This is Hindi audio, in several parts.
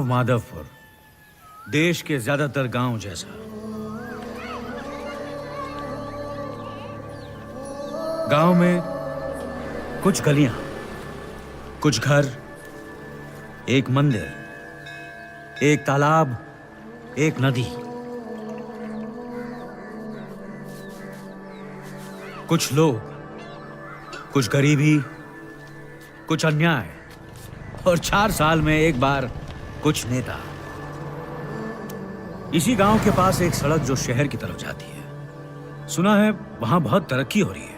माधवपुर, देश के ज्यादातर गांव जैसा। गांव में कुछ गलियां, कुछ घर, एक मंदिर, एक तालाब, एक नदी। कुछ लोग, कुछ गरीबी, कुछ अन्याय, और 4 साल में एक बार कुछ नेता। इसी गांव के पास एक सड़क जो शहर की तरफ जाती है। सुना है वहां बहुत तरक्की हो रही है।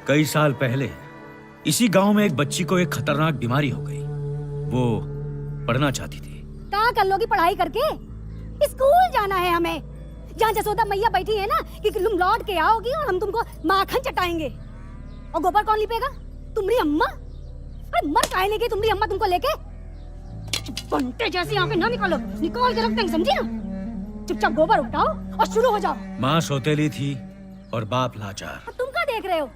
कई साल पहले इसी गांव में एक बच्ची को एक खतरनाक बीमारी हो गई। वो पढ़ना चाहती थी। कहाँ कर लोगी पढ़ाई करके? स्कूल जाना है हमें, जहाँ जसोदा मैया बैठी है ना कि तुम लौट के आओगी और हम तुमको माखन चटाएंगे। और गोबर कौन लिपेगा? तुम्हारी अम्मा। अरे मर काहे लेके तुम्हारी अम्मा तुमको लेके? बंटे जैसी आंखें ना निकालो, निकाल के रखते हैं, समझी ना? चुपचाप गोबर उठाओ और शुरू हो जाओ। माँ सौतेली थी और बाप लाचार। तुम क्या देख रहे हो?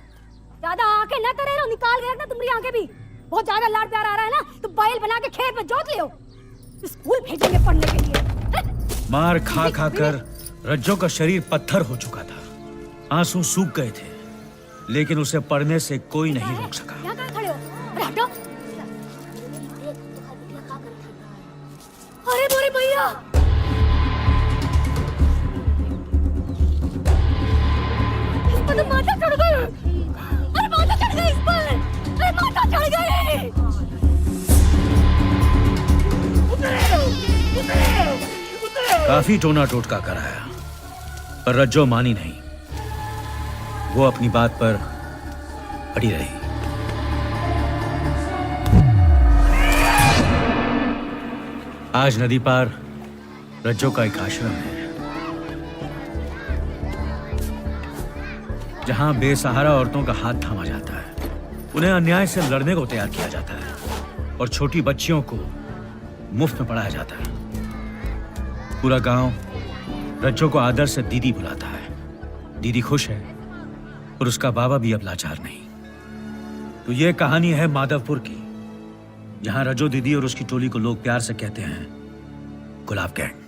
ज्यादा आंखें ना करे रहो, निकाल के रखना तुम्हारी आंखें भी। बहुत ज्यादा लाड प्यार आ रहा है ना तो बैल बना के खेत में जोत लियो। स्कूल भेजेंगे पढ़ने के लिए। मार खा खा कर रज्जो का शरीर पत्थर हो चुका था। आंसू सूख गए थे, लेकिन उसे पढ़ने से कोई नहीं रोक सका। यहाँ कहाँ खड़े हो? अरे हटो। अरे बोरे भैया, इस पर तो माथा चढ़ गई। अरे माथा चढ़ गई इस पर। अरे माथा चढ़ गई। काफी टोना टोटका कराया, पर रज्जो मानी नहीं। वो अपनी बात पर अड़ी रही। आज नदी पार रज्जो का एक आश्रम है, जहां बेसहारा औरतों का हाथ थामा जाता है, उन्हें अन्याय से लड़ने को तैयार किया जाता है और छोटी बच्चियों को मुफ्त में पढ़ाया जाता है। पूरा गांव रज्जो को आदर से दीदी बुलाता है। दीदी खुश है और उसका बाबा भी अब लाचार नहीं। तो ये कहानी है माधवपुर की, जहां रज्जो दीदी और उसकी टोली को लोग प्यार से कहते हैं गुलाब गैंग।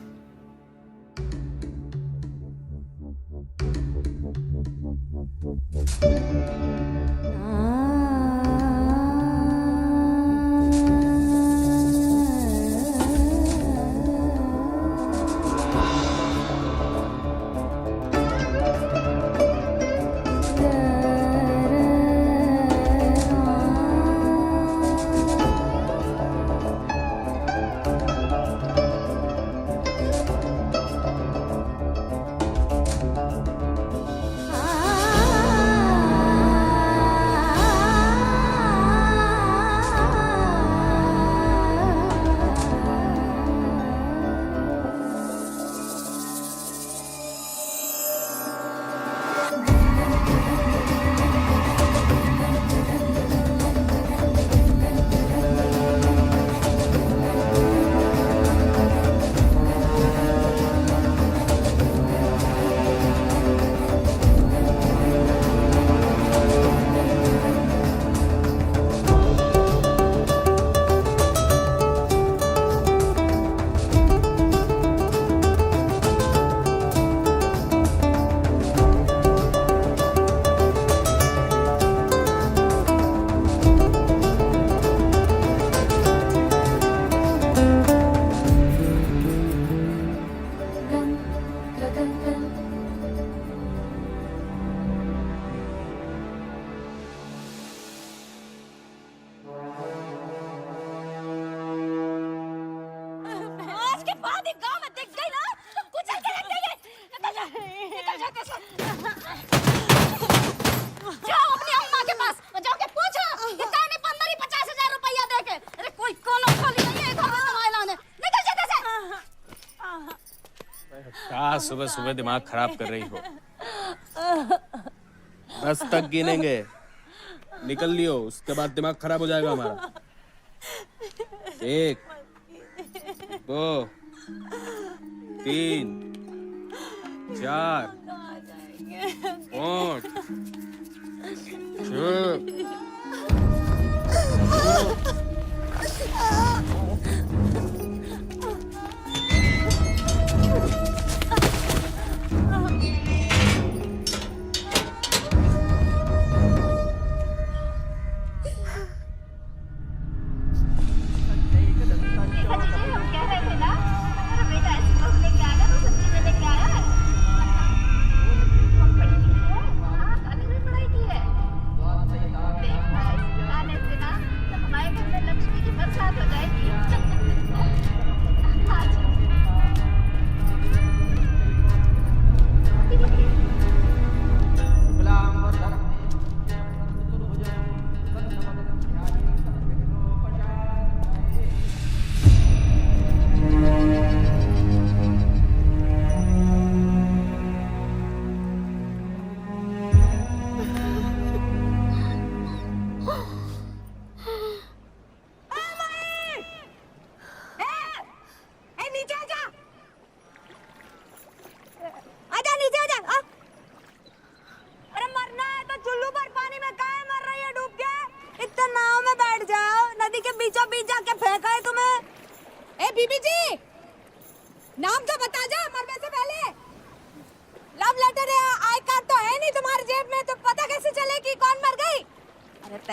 सुबह सुबह दिमाग खराब कर रही हो। 10 तक गिनेंगे, निकल लियो, उसके बाद दिमाग खराब हो जाएगा हमारा। 1 2 3 4 5 6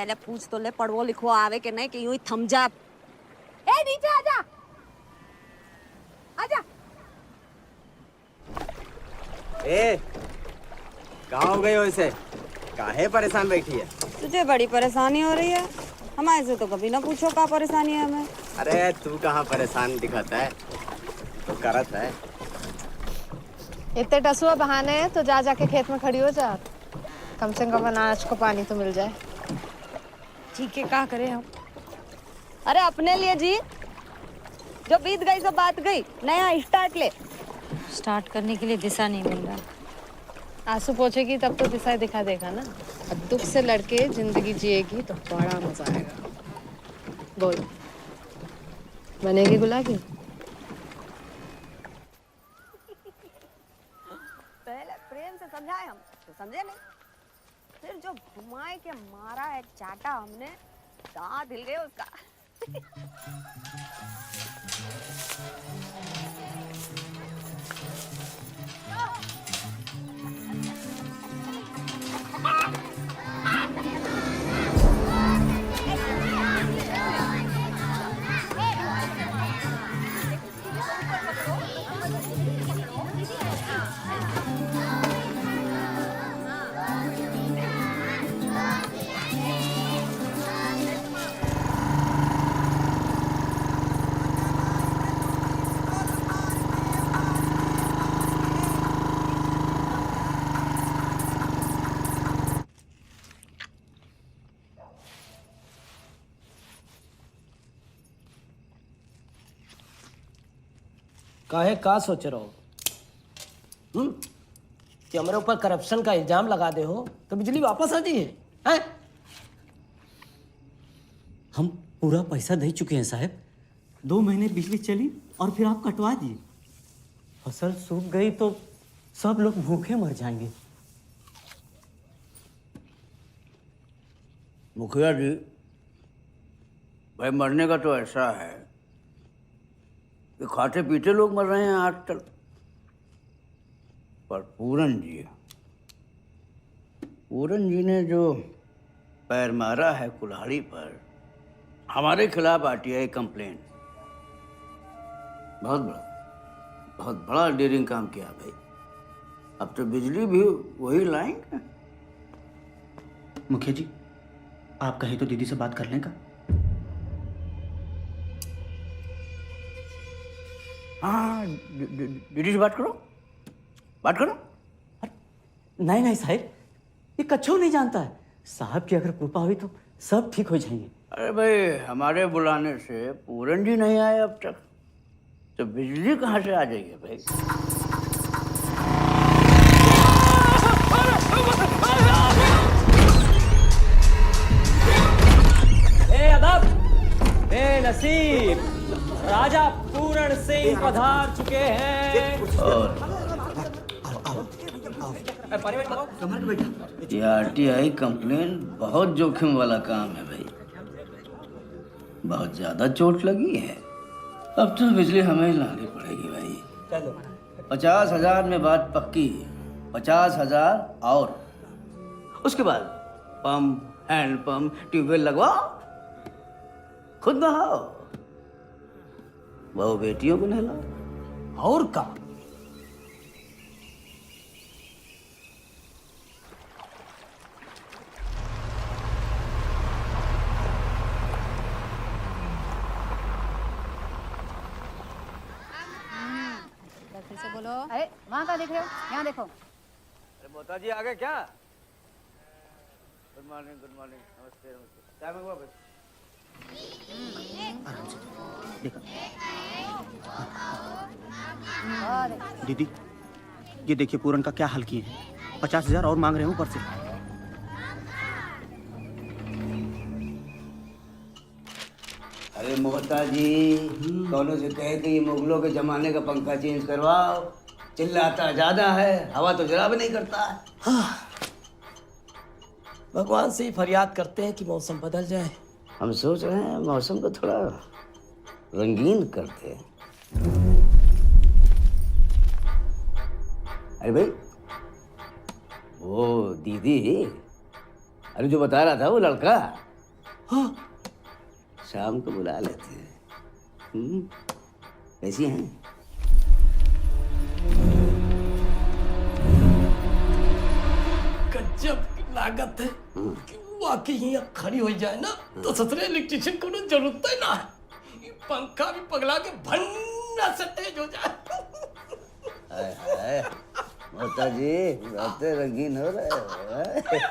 पहले पूछ तो ले पढ़वो लिखो आवे के नहीं कि यूं ही थम जा। ए नीचे आजा, आजा। ए, कहाँ हो गई हो इसे? काहे परेशान बैठी है? तुझे बड़ी परेशानी हो रही है, हमारे से तो कभी ना पूछो क्या परेशानी है हमें। अरे तू कहाँ परेशान दिखाता है, तो करत है। इतने टसुआ बहाने हैं तो जा जाके खेत में खड़ी हो जा, कम से कम अनाज को पानी तो मिल जाए। ठीक है, क्या करें हम? अरे अपने लिए जी, जो बीत गई सो बात गई, नया स्टार्ट ले। स्टार्ट करने के लिए दिशा नहीं मिल रहा। आंसू पोछेगी तब तो दिशा दिखा देगा ना। अब दुख से लड़के जिंदगी जिएगी तो बड़ा मजा आएगा। बोल, बनेगी गुलाबी? पहले प्रेम से समझाए हम तो समझे नहीं, फिर जो घुमाए के मारा है चाटा हमने, दांत हिल गए उसका। काहे का सोच रहे हो? कि हमारे ऊपर करप्शन का इल्जाम लगा दे हो तो बिजली वापस आ जाइए हैं? हम पूरा पैसा दे चुके हैं साहब। 2 महीने बिजली चली और फिर आप कटवा दिए। फसल सूख गई तो सब लोग भूखे मर जाएंगे। मुखिया जी, भाई मरने का तो ऐसा है कि खाते पीते लोग मर रहे हैं आजकल, पर पूरन जी ने जो पैर मारा है कुल्हाड़ी पर, हमारे खिलाफ आरटीआई कंप्लेंट, बहुत बड़ा डेयरिंग काम किया भाई। अब तो बिजली भी वही लाएंगे। मुखिया जी, आप कहे तो दीदी से बात कर लें का? हाँ, दीदी से बात करो। नहीं नहीं साहब, ये कच्छू नहीं जानता है। साहब की अगर कृपा हुई तो सब ठीक हो जाएंगे। अरे भाई, हमारे बुलाने से पूरन जी नहीं आए अब तक, तो बिजली कहाँ से आ जाएगी भाई? नसीब राजा पूरण सिंह पधार चुके हैं। ये आरटीआई कंप्लेन बहुत जोखिम वाला काम है भाई, बहुत ज्यादा चोट लगी है। अब तो बिजली हमें ही लानी पड़ेगी भाई। 50,000 में बात पक्की, 50,000 और उसके बाद पंप, हैंड पंप, ट्यूबवेल लगवाओ, खुद नहाओ, बहू बेटियों को नहलाओ। और का फिर से बोलो। अरे वहाँ का देख रहे हो, यहाँ देखो। अरे मोता जी आ गए क्या? गुड मॉर्निंग, नमस्ते। क्या मंगवा भाई? दीदी, ये देखिए पूरन का क्या हाल किए हैं। 50,000 और मांग रहे हैं ऊपर से। अरे मोहता जी, दोनों से कहे कि ये मुगलों के जमाने का पंखा चेंज करवाओ। चिल्लाता ज्यादा है, हवा तो जरा भी नहीं करता। भगवान से ही फरियाद करते हैं कि मौसम बदल जाए। हम सोच रहे हैं मौसम को थोड़ा रंगीन करते हैं। अरे भाई, वो दीदी, अरे जो बता रहा था वो लड़का, हाँ, शाम को बुला लेते हैं। कैसी हैं? गजब की लागत है कि वाकई यहाँ खड़ी हो जाए ना तो ससुरे इलेक्ट्रिशियन को ना जरूरत है ना, ये पंखा भी पगला के भन्ना से तेज हो जाए। माता जी बातें रंगीन हो रहे हैं।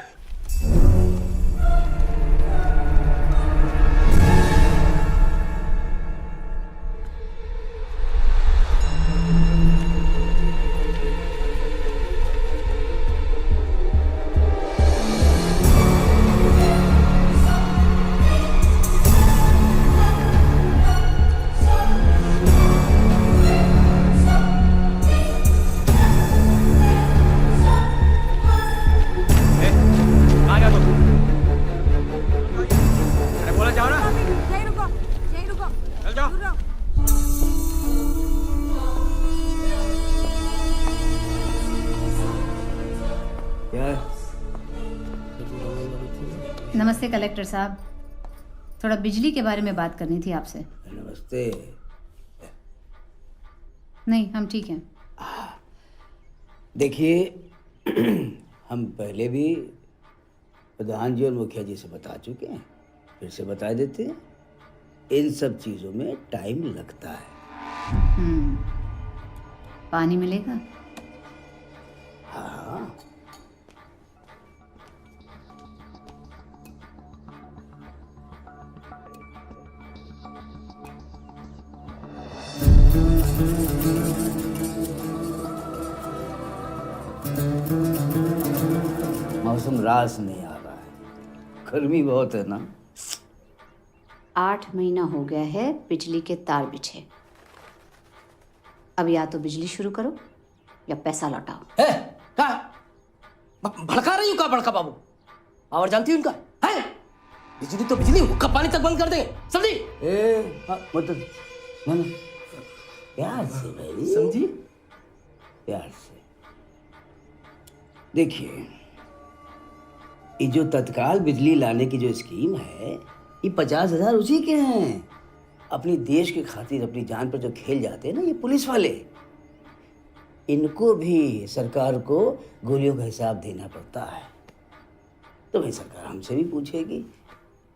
कहाँ जा तुम? अरे बोला जाओ ना। यहीं रुको, यहीं रुको। चल जाओ। दूर रहो। क्या? नमस्ते कलेक्टर साहब, थोड़ा बिजली के बारे में बात करनी थी आपसे। नमस्ते। नहीं, हम ठीक हैं। देखिए हम पहले भी प्रधान जी और मुखिया जी से बता चुके हैं, फिर से बता देते हैं, इन सब चीज़ों में टाइम लगता है। पानी मिलेगा? हाँ। मौसम रास नहीं आ रहा है, गर्मी बहुत है ना। 8 महीना हो गया है बिजली के तार बिछे। अब या तो बिजली शुरू करो या पैसा लौटाओ। है क्या भड़का रही हूँ? का भड़का बाबू, पावर जानती हूँ उनका है? बिजली तो बिजली, हुक्का पानी तक बंद कर देंगे, समझी? मतलब ना ना, प्यार से भाई, समझी? प्यार से। देखिए, ये जो तत्काल बिजली लाने की जो स्कीम है, ये 50,000 उसी के हैं। अपनी देश के खातिर अपनी जान पर जो खेल जाते हैं ना ये पुलिस वाले, इनको भी सरकार को गोलियों का हिसाब देना पड़ता है। तो भाई सरकार हमसे भी पूछेगी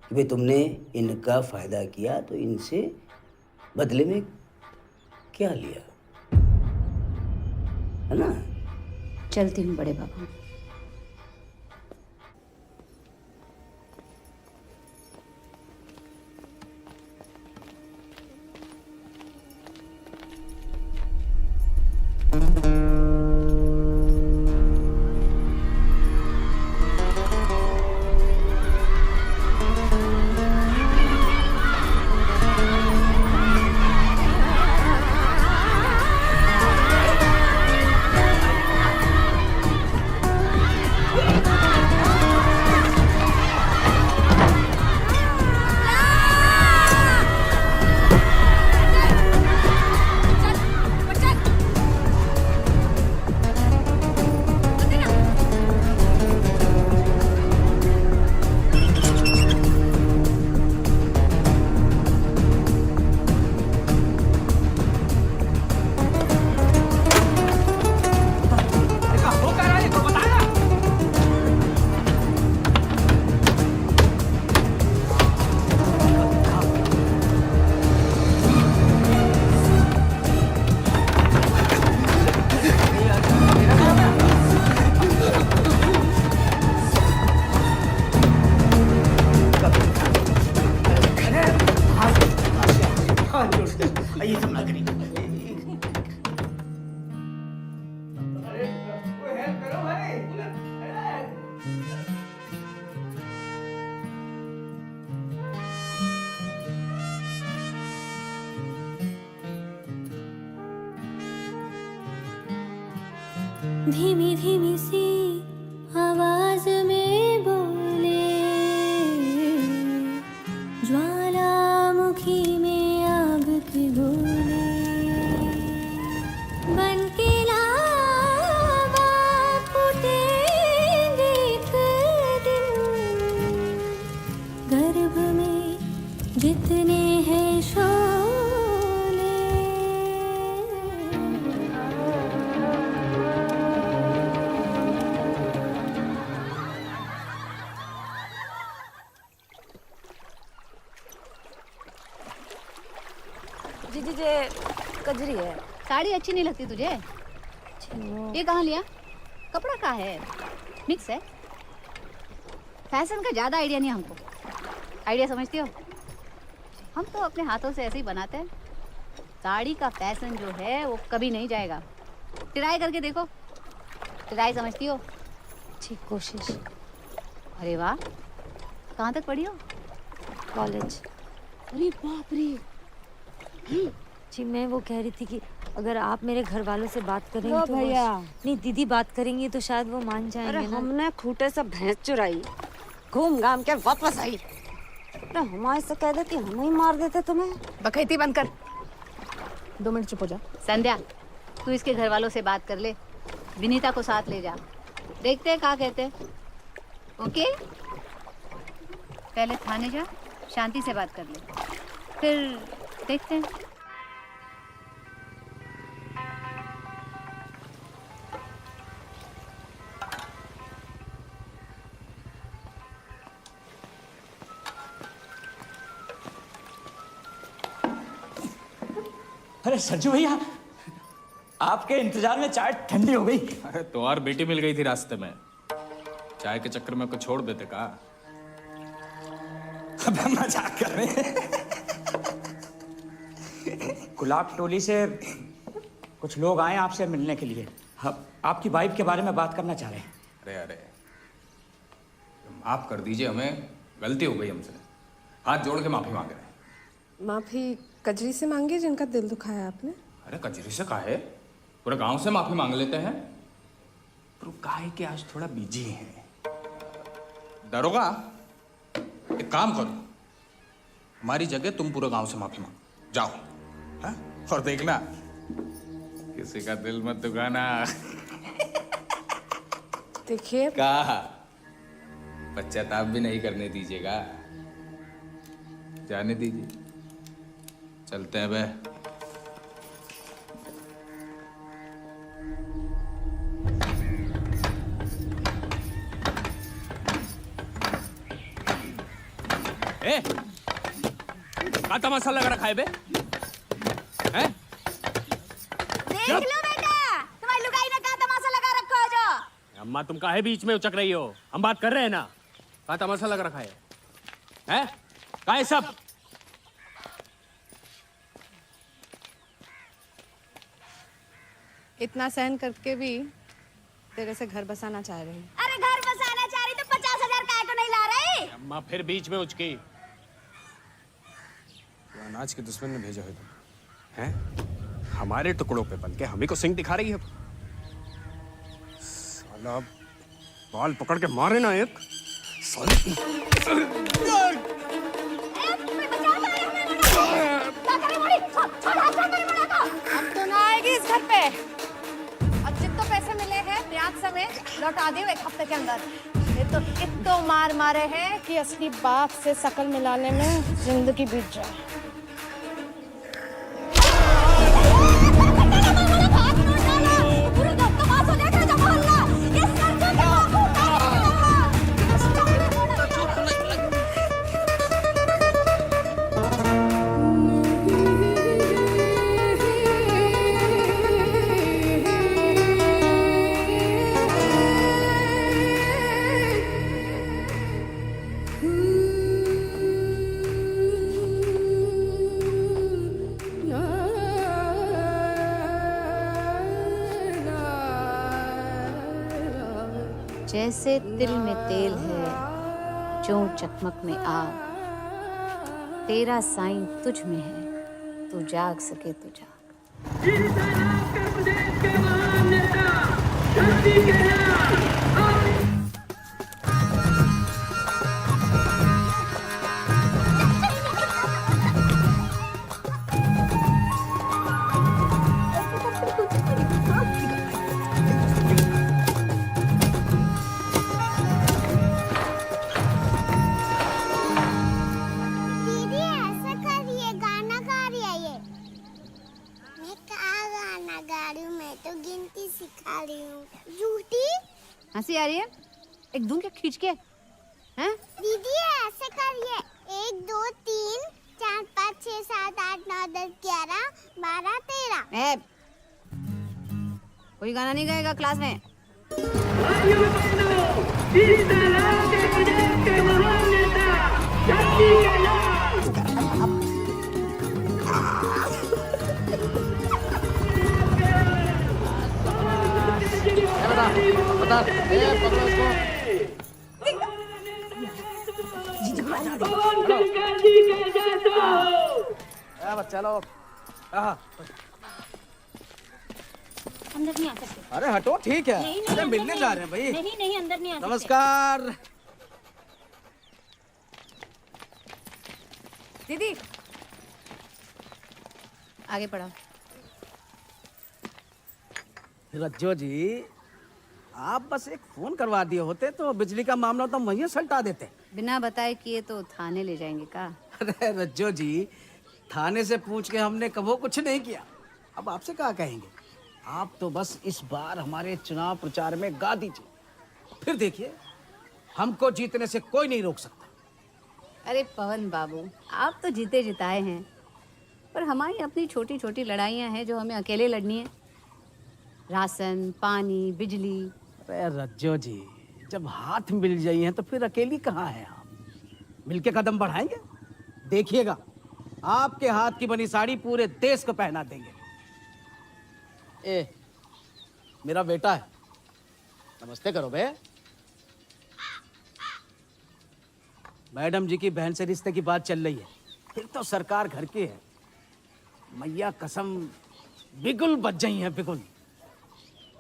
कि भाई तुमने इनका फायदा किया तो इनसे बदले में क्या लिया, है ना? चलती हूँ बड़े बाबू। ये सब ना करिए। धीमी धीमी सी आवाज में बोले, ज्वालामुखी में आग के गोले, बन के लावा फूटेंगे एक दिन, गर्भ दीजिए, कजरी है। साड़ी अच्छी नहीं लगती तुझे? ये कहाँ लिया? कपड़ा कहाँ है? मिक्स है। फैशन का ज्यादा आइडिया नहीं हमको। आइडिया समझती हो? हम तो अपने हाथों से ऐसे ही बनाते हैं। साड़ी का फैशन जो है वो कभी नहीं जाएगा। ट्राई करके देखो। ट्राई समझती हो? ठीक, कोशिश। अरे वाह, कहाँ तक पढ़ी हो? कॉलेज। अरे बाप रे। जी मैं वो कह रही थी कि अगर आप मेरे घर वालों से बात करेंगे लो तो भैया। नहीं, दीदी बात करेंगी तो शायद वो मान जाएंगे अरे ना। हमने खूटे से भैंस चुराई, घूम घाम के वापस आई। अरे हमारे से कह देती, हम ही मार देते तुम्हें। बकैती बंद कर। 2 मिनट चुप हो जा। संध्या, तू इसके घर वालों से बात कर ले। विनीता को साथ ले जा। देखते हैं क्या कहते हैं। ओके? पहले थाने जा, शांति से बात कर ले, फिर देखते हैं। अरे सज्जू भैया, आपके इंतजार में चाय ठंडी हो गई। अरे तुम्हारी बेटी मिल गई थी रास्ते में, चाय के चक्कर में कुछ छोड़ देते का? अब हम मजाक कर रहे हैं। गुलाब टोली से कुछ लोग आए आपसे मिलने के लिए। हम आपकी वाइफ के बारे में बात करना चाह रहे हैं। अरे अरे, माफ कर दीजिए, हमें गलती हो गई हमसे। हाथ जोड़ के माफी मांग रहे हैं। माफी कजरी से मांगे जिनका दिल दुखाया आपने। अरे कजरी से काहे, पूरे गांव से माफी मांग लेते हैं। पर काहे कि आज थोड़ा बिजी हैं। दरोगा, एक काम करो, हमारी जगह तुम पूरे गांव से माफी मांगो, जाओ। हाँ? और देखना किसी का दिल मत दुखाना। देखिए, कहा पश्चाताप भी नहीं करने दीजिएगा, जाने दीजिए। चलते हैं बे। ए, का तमाशा लगा रखा है बे? हैं? देख लो बेटा, तुम्हारी लुगाई ने कहा तमाशा लगा रखा हो जो। अम्मा तुम काहे बीच में उचक रही हो? हम बात कर रहे हैं ना। का तमाशा लगा रखा है? हैं? काहे सब? इतना सहन करके भी तेरे से घर बसाना चाह रही हूँ। अरे घर बसाना चाह रही तो 50,000 काय को नहीं ला रही? अम्मा फिर बीच में उचकी। तो अनाज के दुश्मन ने भेजा है तुम, हैं? हमारे टुकड़ों पे बन के हमें को सिंह दिखा रही है। साला बाल पकड़ के मारे ना एक साली। अब तो ना आएगी इस घर पे। और जितने पैसे मिले हैं ब्याज समेत लौटा दियो 1 हफ्ते के अंदर। ये तो इतना मार मारे हैं कि असली बाप से शकल मिलाने में जिंदगी बीत जाए। जैसे तिल में तेल है, जो चकमक में आग, तेरा साईं तुझ में है, तू जाग सके तो जाग। दीदी ऐसा करिए, गाना गा रही है ये। मैं क्या गाना गा रही हूँ? मैं तो गिनती सिखा रही हूँ। झूठी हंसी आ रही है? एक धुन के खींच के, हैं? दीदी ऐसे करिए, 1 2 3 4 5 5, 6, 7, 8, 9, 10, 11, 12, 13। ए, कोई गाना नहीं गाएगा क्लास में। बता पकड़ो इसको। बच्चा लोग अंदर नहीं आ सकते। अरे हटो, ठीक है। नहीं, अरे अंदर मिलने नहीं। जा रहे हैं भाई। नहीं अंदर नहीं आ सकते। नमस्कार। दीदी आगे पढ़ो। रज्जो जी, आप बस एक फोन करवा दिए होते तो बिजली का मामला तो वहीं सलटा देते। बिना बताए किए तो थाने ले जाएंगे का? अरे रज्जो जी, थाने से पूछ के हमने कबो कुछ नहीं किया। अब आपसे क्या कहेंगे? आप तो बस इस बार हमारे चुनाव प्रचार में गा दीजिए, फिर देखिए हमको जीतने से कोई नहीं रोक सकता। अरे पवन बाबू, आप तो जीते जिताए हैं, पर हमारी अपनी छोटी छोटी लड़ाइयाँ हैं जो हमें अकेले लड़नी है। राशन, पानी, बिजली। अरे रज्जो जी, जब हाथ मिल जाइए हैं तो फिर अकेली कहाँ है आप? मिलके कदम बढ़ाएंगे, देखिएगा आपके हाथ की बनी साड़ी पूरे देश को पहना देंगे। ए, मेरा बेटा है, नमस्ते करो बे। मैडम जी की बहन से रिश्ते की बात चल रही है, फिर तो सरकार घर की है। मैया कसम बिगुल बज गई है, बिगुल।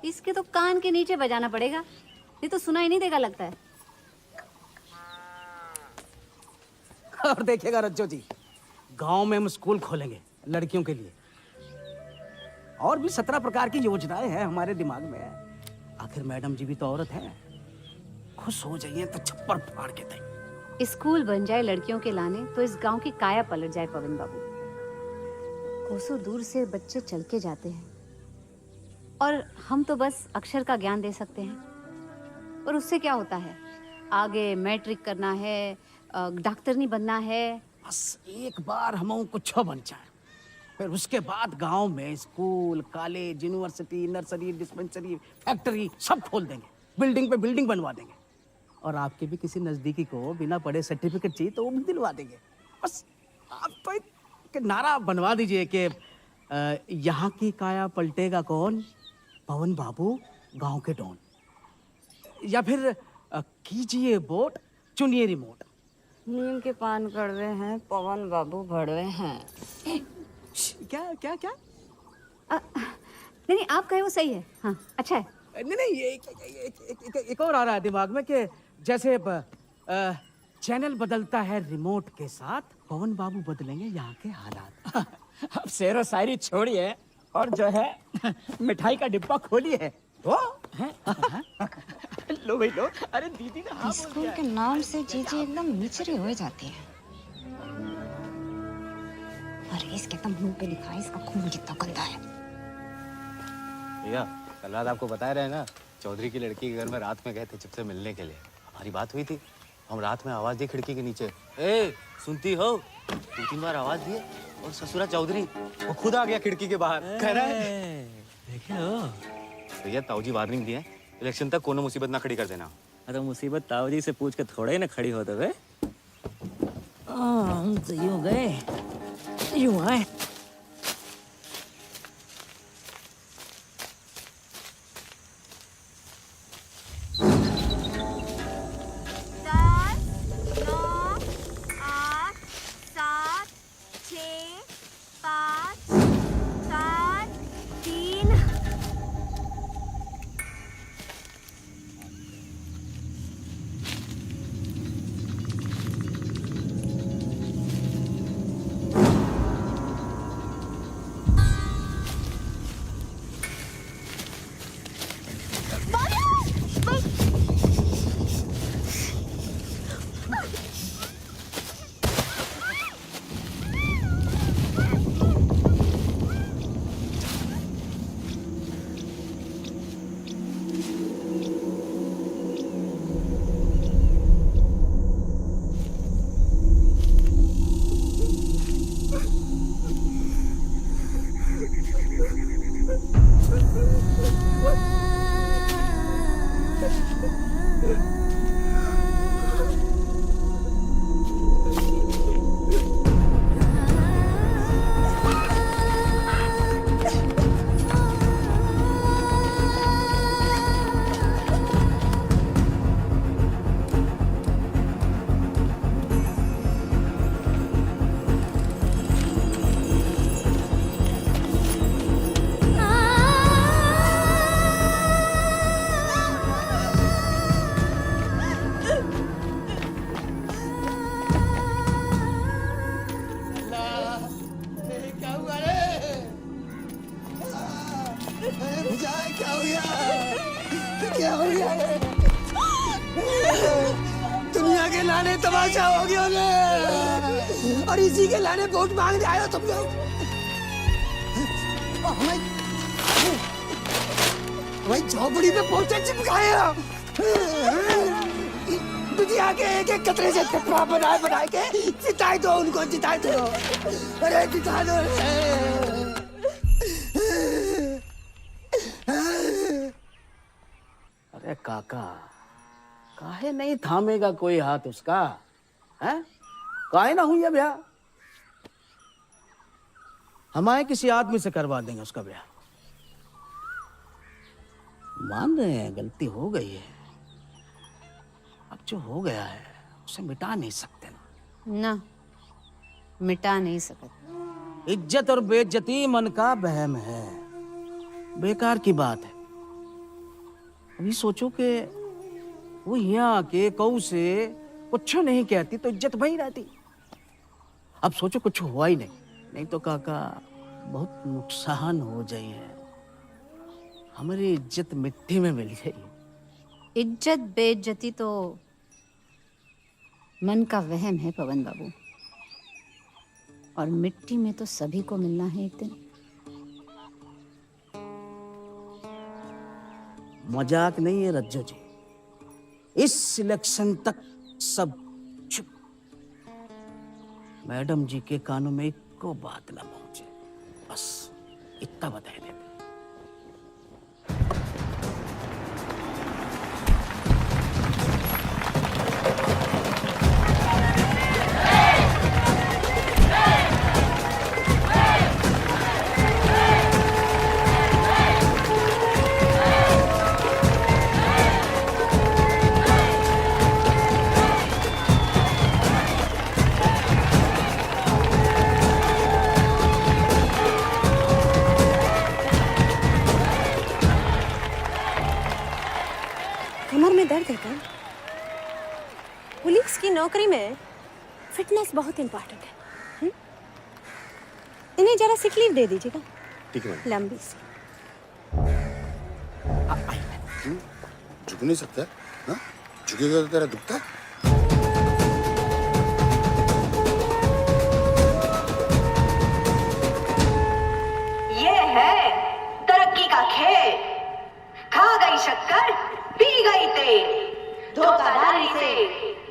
इसके तो कान के नीचे बजाना पड़ेगा, नहीं तो सुनाई नहीं देगा लगता है। और देखिएगा रज्जो जी, गांव में हम स्कूल खोलेंगे लड़कियों के लिए, और भी 17 प्रकार की योजनाएं हैं हमारे दिमाग में। आखिर मैडम जी भी तो औरत हैं, खुश हो जाइए तो छप्पर फाड़ के दें। स्कूल बन जाए लड़कियों के लाने तो इस गांव की काया पलट जाए पवन बाबू। कोसों दूर से बच्चे चल के जाते हैं और हम तो बस अक्षर का ज्ञान दे सकते हैं। और उससे क्या होता है? आगे मैट्रिक करना है, डॉक्टरनी बनना है। बस एक बार हम कुछ बन जाए, फिर उसके बाद गांव में school, college, university, nursery, dispensary, factory सब खोल देंगे, बिल्डिंग पे बिल्डिंग बनवा देंगे। और आपके भी किसी नजदीकी को बिना पढ़े सर्टिफिकेट चाहिए तो वो भी दिलवा देंगे। बस आप तो एक नारा बनवा दीजिए कि यहाँ की काया पलटेगा कौन? पवन बाबू गांव के डॉन। या फिर कीजिए वोट, चुनिए रिमोट। नीम के पान कड़वे हैं, पवन बाबू भड़वे हैं। क्या क्या क्या? नहीं आप कहे वो सही है। हाँ अच्छा है। नहीं एक और आ रहा है दिमाग में कि जैसे चैनल बदलता है रिमोट के साथ, पवन बाबू बदलेंगे यहाँ के हालात। अब शेर व शायरी छोड़िए और जो है मिठाई का डिब्बा खोलिए। वो लो भाई लो। अरे दीदी ने हाँ स्कूल के नाम से जीजी एकदम निचरी हो जाती है। और इसके तो मुंह पे लिखा है इसका खून कितना गंदा है। भैया कल रात आपको बताया रहे ना, चौधरी की लड़की के घर में रात में गए थे चिप से मिलने के लिए। हमारी बात हुई थी, हम रात में आवाज दी खिड़की के नीचे, ए सुनती हो? 2-3 बार आवाज दिए और ससुरा चौधरी वो खुद आ गया खिड़की के बाहर। कह रहा है भैया ताऊजी वार्निंग दिए, इलेक्शन तक कोनो मुसीबत ना खड़ी कर देना। अरे मुसीबत ताऊजी से पूछ के थोड़े ही ना खड़ी होते वे। हम तो यूं गए यूं आए। लाने तमाशा हो गया और इसी के लाने वोट मांगने आए हो तुम लोग। भाई झोपड़ी में पोस्टर चिपकाए हो। दुनिया के एक एक कतरे से टुकड़ा बनाए के जिताए दो उनको, जिताए दो। अरे जिता दो। अरे काका, काहे नहीं थामेगा कोई हाथ उसका? हैं? काहे ना हुई है ब्याह? हमारे किसी आदमी से करवा देंगे उसका ब्याह। मान रहे हैं गलती हो गई है, अब जो हो गया है उसे मिटा नहीं सकते ना, मिटा नहीं सकते। इज्जत और बेइज्जती मन का वहम है, बेकार की बात है। अभी सोचो कि वो यहाँ आके कऊ से कुछ नहीं कहती तो इज्जत वही रहती। अब सोचो कुछ हुआ ही नहीं तो काका बहुत नुकसान हो जाए, हमारी इज्जत मिट्टी में मिल जाएगी। इज्जत बेइज्जती तो मन का वहम है पवन बाबू, और मिट्टी में तो सभी को मिलना है एक दिन। मजाक नहीं है रज्जो जी, इस सिलेक्शन तक सब चुप। मैडम जी के कानों में एको बात ना पहुंचे, बस इतना बता देते। कमर में दर्द है क्या? पुलिस की नौकरी में फिटनेस बहुत इंपॉर्टेंट है। इन्हें जरा सिक लीव दे दीजिएगा। ठीक है मैडम। लंबी सी। झुक नहीं सकता ना? झुकेगा तो तेरा दुखता है। ये है तरक्की का खेल, खा गई शक्कर पी गई तेल, धोखाधड़ी से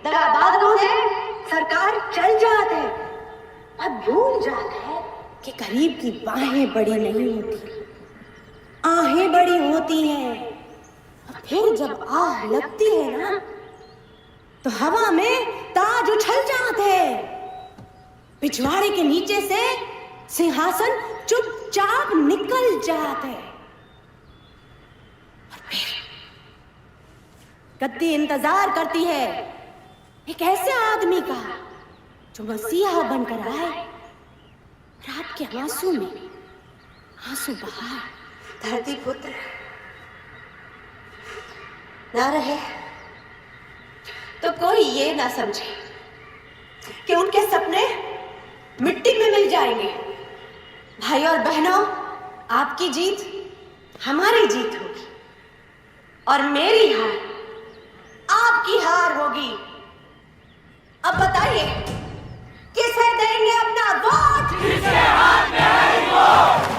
दगाबाजों से सरकार चल जाते, अब भूल जाते हैं कि गरीब की बाहें बड़ी नहीं होती, आहें बड़ी होती हैं। फिर जब आह लगती है ना तो हवा में ताज उछल जाते, पिछवाड़े के नीचे से सिंहासन चुपचाप निकल जाते। गद्दी इंतजार करती है एक ऐसे आदमी का जो मसीहा बनकर आए, रात के आंसू में आंसू बहाए। धरती पुत्र ना रहे तो कोई ये ना समझे कि उनके सपने मिट्टी में मिल जाएंगे। भाई और बहनों, आपकी जीत हमारी जीत होगी और मेरी हार आपकी हार होगी। अब बताइए किसे देंगे अपना वोट? किसके हाथ में है रिमोट?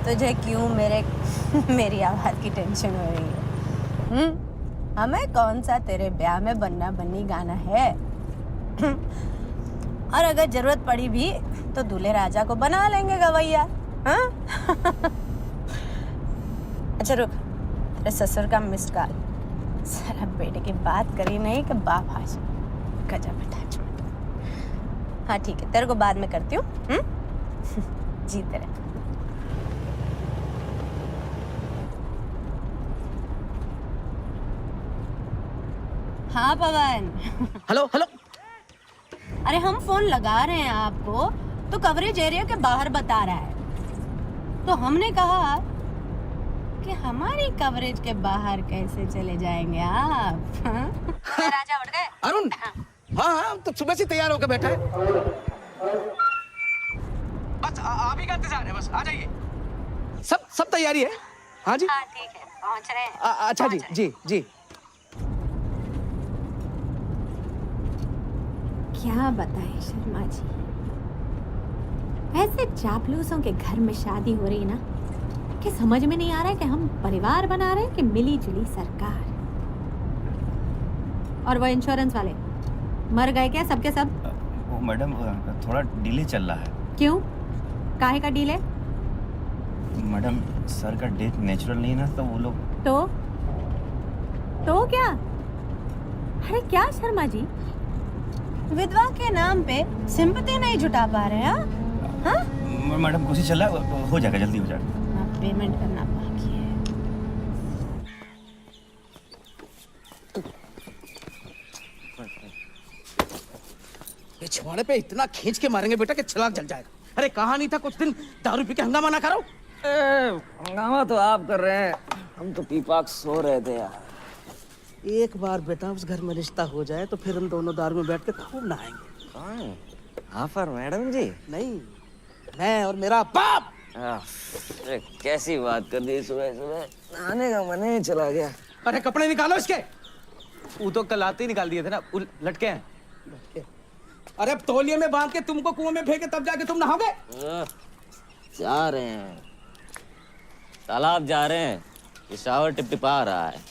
तुझे क्यों मेरी आवाज की टेंशन हो रही है? हमें कौन सा तेरे ब्याह में बन्ना बन्नी गाना है? और अगर जरूरत पड़ी भी तो दूल्हे राजा को बना लेंगे गवैया। हाँ? अच्छा रुक, तेरे ससुर का मिस्ड कॉल। साला बेटे की बात करी नहीं कि बाप हाजिर। गजा बेटा। हाँ ठीक है, तेरे को बाद में करती हूँ। जीते रहे। हाँ पवन। Hello hello. अरे हम फोन लगा रहे हैं आपको तो कवरेज एरिया के बाहर बता रहा है, तो हमने कहा कि हमारी कवरेज के बाहर कैसे चले जाएंगे आप? हाँ? राजा उठ गए? अरुण, हाँ हाँ, तो सुबह से तैयार होकर बैठा है। बस आप ही का इंतजार है, बस आ जाइए। सब तैयारी है। हाँ जी, हाँ ठीक है, पहुंच रहे हैं। अच्छा जी, जी जी। क्या बताएं शर्मा जी, ऐसे चापलूसों के घर में शादी हो रही ना कि समझ में नहीं आ रहा है कि हम परिवार बना रहे हैं कि मिली जुली सरकार। और वो इंश्योरेंस वाले मर गए क्या सबके सब? वो मैडम थोड़ा डिले चल रहा है। क्यों? काहे का डील है? मैडम सर का डेथ नेचुरल नहीं ना, तो वो लोग तो क्या? अरे क्या शर्मा जी, विधवा के नाम पे सिंपैथी नहीं जुटा पा रहे हैं? हाँ? मैडम कोशिश चल रहा है, हो जाएगा, जल्दी हो जाएगा। अब पेमेंट करना बाकी है। ये छिवाड़े पे इतना खींच के मारेंगे बेटा कि छलाक जल जाएगा। अरे कहा नहीं था कुछ दिन दारू पी के हंगामा ना करो। हंगामा तो आप कर रहे हैं, हम तो पीपाक सो रहे थे यार। एक बार बेटा उस घर में रिश्ता हो जाए तो फिर हम दोनों दारू में बैठ के खूब नहाएंगे। कौन? आप और मैडम जी? नहीं, मैं और मेरा बाप। अरे कैसी बात कर दी, सुबह सुबह नहाने का मन ही चला गया। अरे कपड़े निकालो इसके। वो तो कल आते ही निकाल दिए थे ना, लटके हैं। अरे अब तौलिए में बांध के तुमको कुएं में फेंके तब जाके तुम नहाओगे। जा रहे हैं, तालाब जा रहे हैं, ये शावर टिपटिपा रहा है।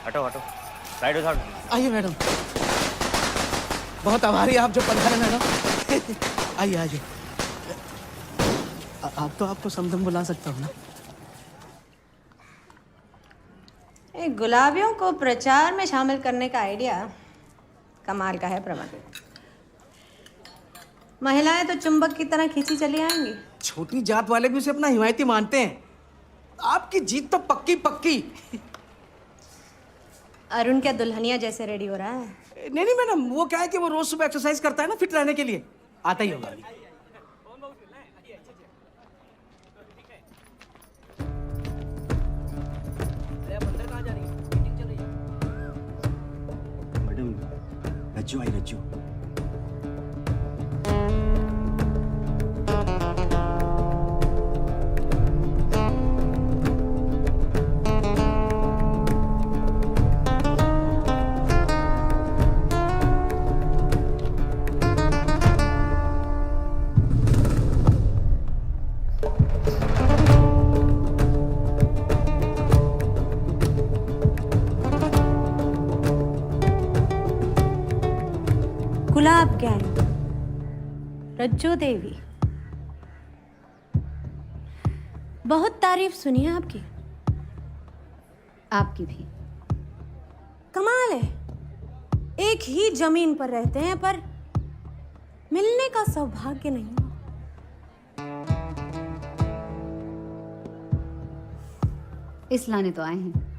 हटो हटो, साइड हो साइड। आइए मैडम, बहुत आभारी आप जो पधारे मैडम। आइए आइए। आप तो आपको समदम बुला सकता हूँ ना। गुलाबियों को प्रचार में शामिल करने का आइडिया कमाल का है प्रमोद। महिलाएं तो चुंबक की तरह खींची चली आएंगी। छोटी जात वाले भी उसे अपना हिमायती मानते हैं। आपकी जीत तो पक्की पक्की। अरुण क्या दुल्हनिया जैसे रेडी हो रहा है? नहीं नहीं मैडम, वो क्या है कि वो रोज सुबह एक्सरसाइज करता है ना, फिट रहने के लिए। आता ही होगा। मैडम रज्जू आई, रज्जू। गुलाब गैंग, रज्जू देवी, बहुत तारीफ सुनी है आपकी। आपकी भी। कमाल है, एक ही जमीन पर रहते हैं पर मिलने का सौभाग्य नहीं हुआ। इस लाने तो आए हैं।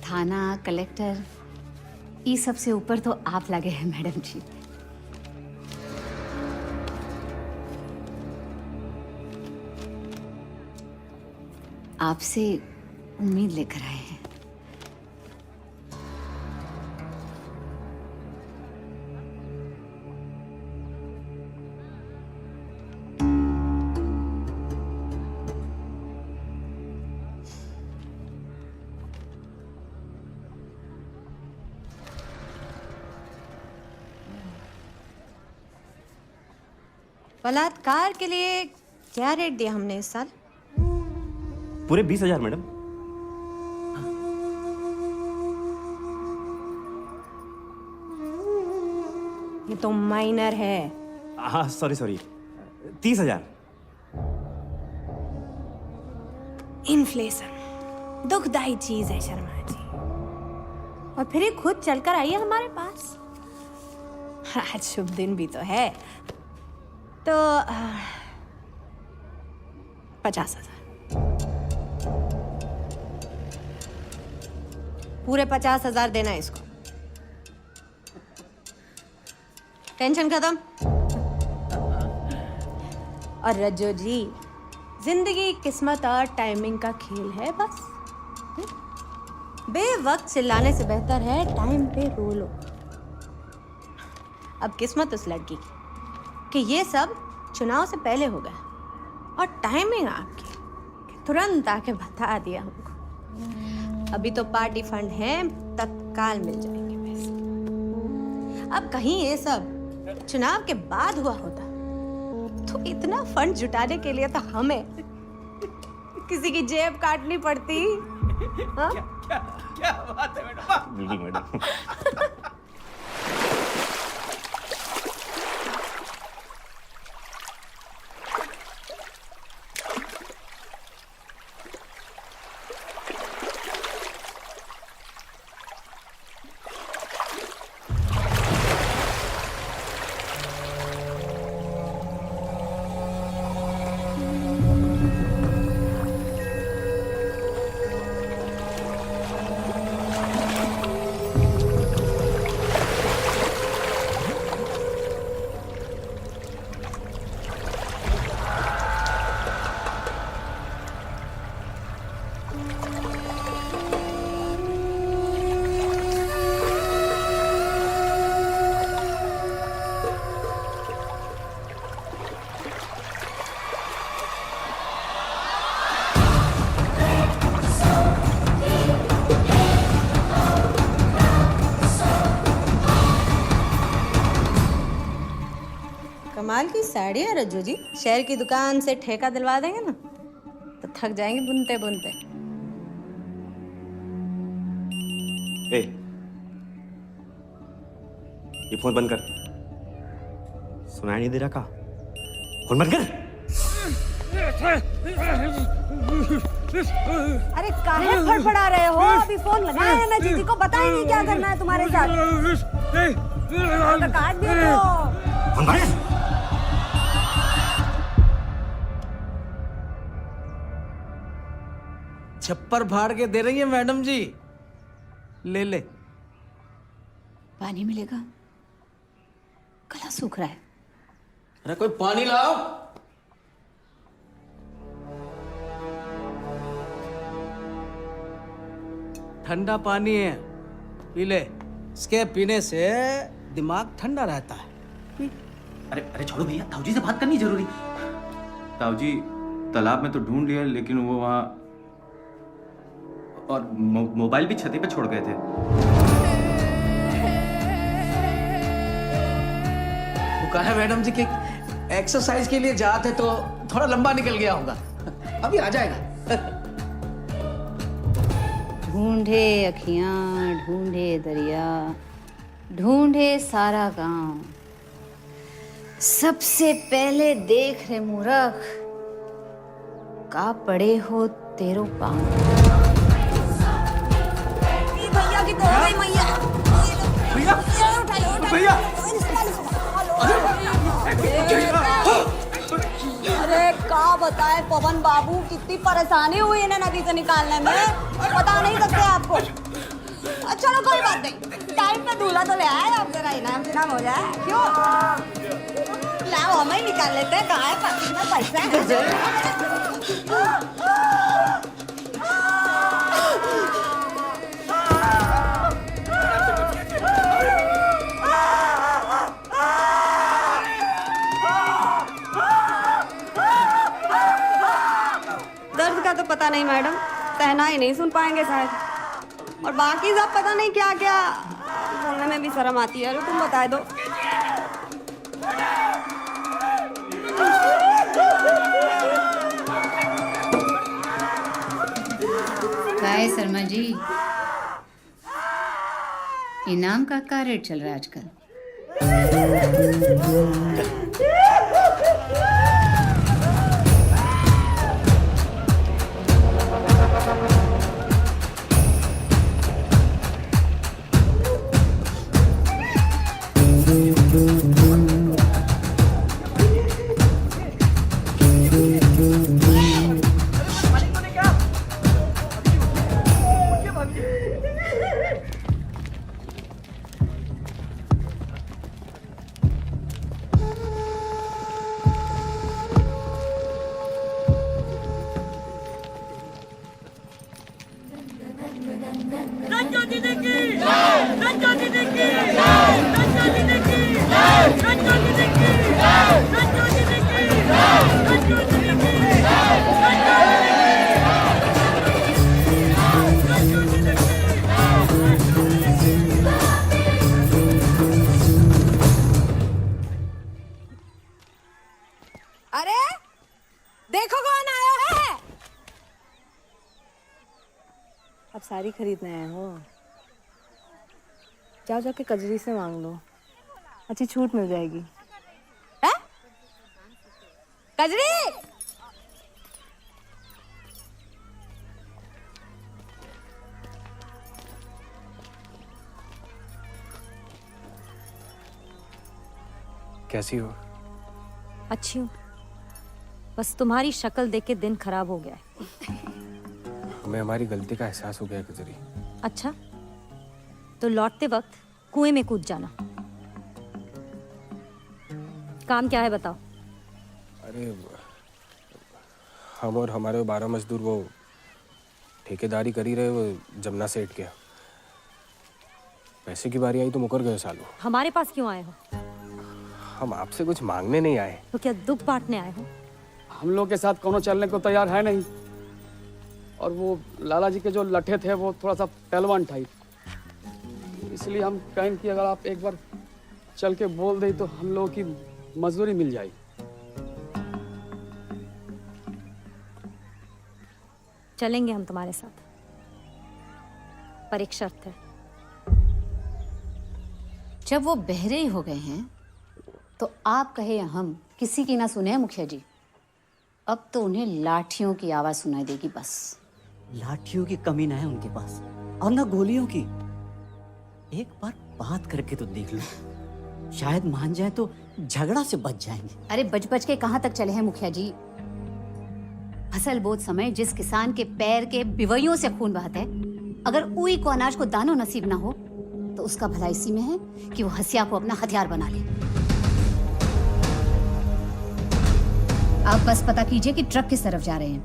थाना कलेक्टर ये सबसे ऊपर तो आप लगे हैं मैडम जी। आपसे उम्मीद लेकर आए हैं। बलात्कार के लिए क्या रेट दिया हमने इस साल? पूरे 20,000 मैडम। ये तो माइनर है। हाँ सॉरी 30,000। इन्फ्लेशन दुखदाई चीज है शर्मा जी। और फिर ये खुद चलकर आइए हमारे पास। आज शुभ दिन भी तो है, तो 50,000 पूरे 50,000 देना है इसको। टेंशन खत्म। और रज्जो जी, जिंदगी किस्मत और टाइमिंग का खेल है बस। बेवक्त चिल्लाने से बेहतर है टाइम पे रो लो। अब किस्मत उस लड़की की कि ये सब चुनाव से पहले हो गया और टाइमिंग आपकी कि तुरंत आके बता दिया हमको। अभी तो पार्टी फंड है, तत्काल मिल जाएंगे पैसे। अब कहीं ये सब चुनाव के बाद हुआ होता तो इतना फंड जुटाने के लिए तो हमें किसी की जेब काटनी पड़ती। हाँ? क्या बात है मैडम। बिल्कुल मैडम। कमाल की साड़ी है रज्जू जी। शहर की दुकान से ठेका दिलवा देंगे ना तो थक जाएंगे बुनते बुनते। ए, ये फोन बंद कर। सुनाई नहीं दे रहा का? फोन बंद कर। अरे काहे फड़फड़ा रहे हो? अभी फोन लगाया है ना जीजी को, पता ही नहीं क्या करना है तुम्हारे साथ। तो काट दिया तो। फोन बंद। छप्पर फाड़ के दे रही है मैडम जी। ले ले। पानी मिलेगा? गला सूख रहा है। अरे कोई पानी लाओ। ठंडा पानी है, पी ले। इसके पीने से दिमाग ठंडा रहता है। अरे अरे छोड़ो भैया, ताऊजी से बात करनी जरूरी। ताऊजी तालाब में तो ढूंढ लिया, लेकिन वो वहाँ और मोबाइल भी छत पे छोड़ गए थे। वो कहा है मैडम जी कि एक्सरसाइज के लिए जाते तो थोड़ा लंबा निकल गया होगा, अभी आ जाएगा। ढूंढे अखियां, ढूंढे दरिया, ढूंढे सारा गांव, सबसे पहले देख रे मूर्ख का पड़े हो तेरो पाँव। भैया की तो हो गई मैया। भैया अरे का बताए पवन बाबू, कितनी परेशानी हुई इन्हें नदी से निकालने में, बता नहीं सकते आपको। चलो कोई बात नहीं, टाइम पे दूल्हा तो ले आए, अब जरा इनाम इनाम हो जाए। क्यों लाओ, हमें ही निकाल लेते हैं। कहाँ है पार्टी में पैसे दर्द का तो पता नहीं मैडम, कहना ही नहीं सुन पाएंगे शायद। और बाकी सब पता नहीं क्या क्या, बोलने में भी शर्म आती है। तुम बता दो। काय शर्मा जी, इनाम का क्या रेट चल रहा है आजकल? अरे देखो कौन आया है। अब साड़ी खरीदने आए हो? जाओ जाके कजरी से मांग लो, अच्छी छूट मिल जाएगी। है? कजरी कैसी हो? अच्छी हूँ, बस तुम्हारी शक्ल देख के दिन खराब हो गया है। हमें हमारी गलती का एहसास हो गया है कजरी। अच्छा, तो लौटते वक्त कुएं में कूद जाना। काम क्या है बताओ। अरे हम और हमारे 12 मजदूर वो ठेकेदारी कर ही रहे, वो जमुना सेठ के। पैसे की बारी आई तो मुकर गए सालों। हमारे पास क्यों आए हो? हम आपसे कुछ मांगने नहीं आए। तो क्या दुख बांटने आए हो? हम लोग के साथ कोनो चलने को तैयार है नहीं, और वो लाला जी के जो लठे थे वो थोड़ा सा पहलवान टाइप, इसलिए हम कहें कि अगर आप एक बार चल के बोल दें तो हम लोगों की मजदूरी मिल जाएगी। चलेंगे हम तुम्हारे साथ, पर एक शर्त है। जब वो बहरे ही हो गए हैं तो आप कहे या हम किसी की ना सुने मुखिया जी। अब तो उन्हें लाठियों की आवाज सुनाई देगी बस। लाठियों की कमी ना है उनके पास, और ना गोलियों की। एक बार बात करके तो देख लो, शायद मान जाए तो झगड़ा से बच जाएंगे। अरे बच बच के कहाँ तक चले हैं मुखिया जी। फसल बोत समय जिस किसान के पैर के बिवैयों से खून बहता है, अगर उई को अनाज को दानों नसीब ना हो तो उसका भला इसी में है कि वो हसिया को अपना हथियार बना ले। आप बस पता कीजिए कि ट्रक किस तरफ जा रहे हैं।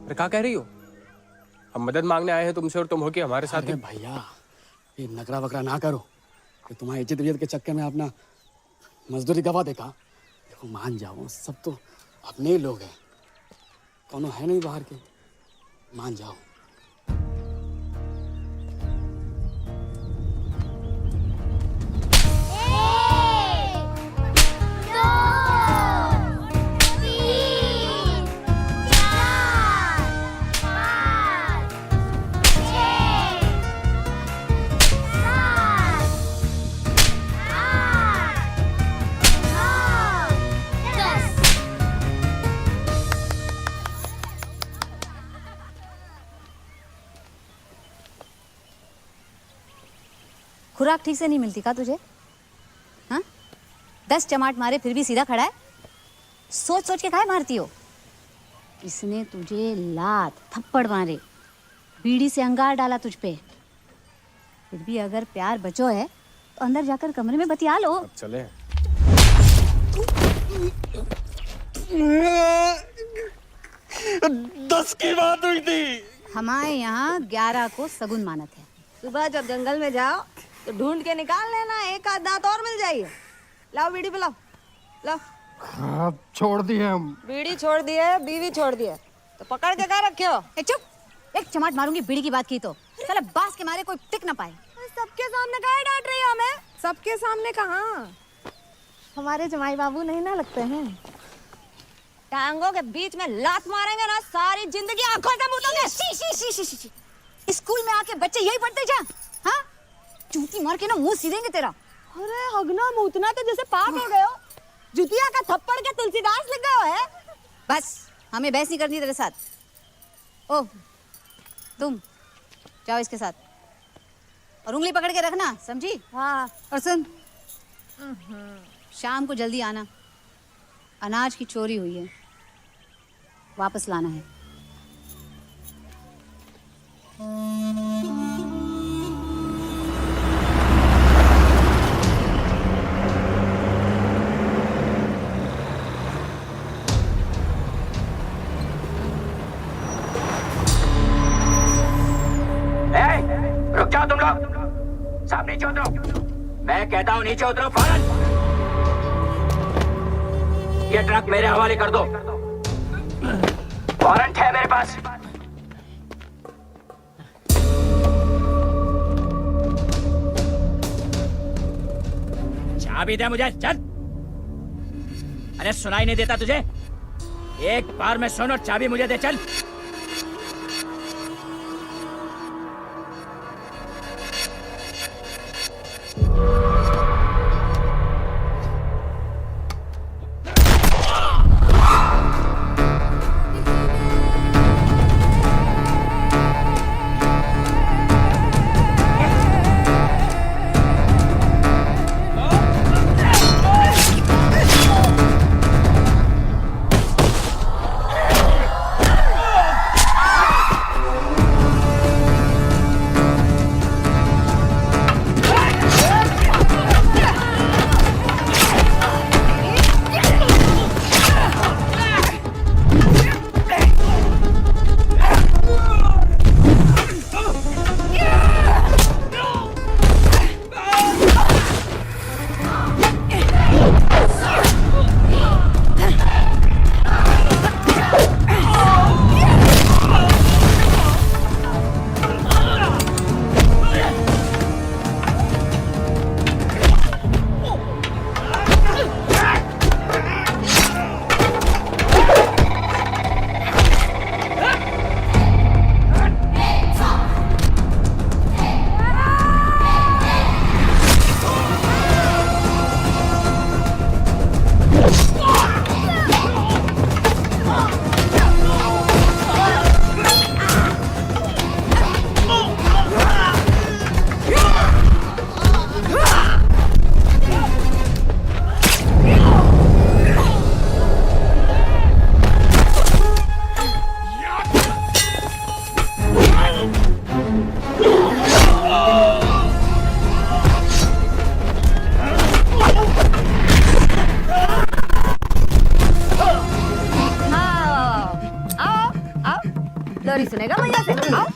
अरे क्या कह रही हो? हम मदद मांगने आए हैं तुमसे और तुम हो कि हमारे साथ। अरे भैया, ये नकरा वकरा ना करो कि तुम्हारी इज्जत विज्जत के चक्कर में अपना मजदूरी गवा देगा। देखो मान जाओ, सब तो अपने ही लोग हैं, कोनो है नहीं बाहर के, मान जाओ। खुराक ठीक से नहीं मिलती का तुझे? हाँ, 10 चमाट मारे फिर भी सीधा खड़ा है। सोच सोच के काहे मारती हो? इसने तुझे लात थप्पड़ मारे, बीड़ी से अंगार डाला तुझ पे, फिर भी अगर प्यार बचो है तो अंदर जाकर कमरे में बतिया लो। अब चले। दस की बात हुई थी। हमारे यहाँ 11 को सगुन मानत है। सुबह जब जंगल में जाओ तो ढूंढ के निकाल लेना, एक आध दांत और मिल जाइए। लाओ बीड़ी पिलाओ, लाओ। हाँ, छोड़ दिए हम। बीड़ी छोड़ दी है, बीवी छोड़ दी है, तो पकड़ के क्या रखे हो? चुप, एक चमाट मारूंगी बीड़ी की बात की तो साला बांस के मारे कोई टिक ना पाए। सबके सामने काहे डांट रही हो हमें? सबके सामने कहाँ? हमारे जमाई बाबू नहीं ना लगते हैं। टांगों के बीच में लात मारेंगे ना, सारी जिंदगी आंखों से मुतोगे। शी शी शी शी शी। स्कूल में आके बच्चे यही पढ़ते जा? हाँ, जूती मार के ना मुंह सीधेंगे तेरा। अरे हगना मूतना तो जैसे पाप हो गए हो। जुतिया का थप्पड़ के तुलसीदास लग गए हो है। बस हमें बहस नहीं करनी तेरे साथ। ओ तुम जाओ इसके साथ, और उंगली पकड़ के रखना, समझी? हाँ। और सुन, शाम को जल्दी आना, अनाज की चोरी हुई है, वापस लाना है। रुक जाओ तुम लोग, सब नीचे उतरो। मैं कहता हूँ नीचे उतरो फौरन। ये ट्रक मेरे हवाले कर दो, वारंट है मेरे पास। चाबी दे मुझे, चल। अरे सुनाई नहीं देता तुझे? एक बार में सुन और चाबी मुझे दे चल। लोरी सुनेगा भैया से। आओ।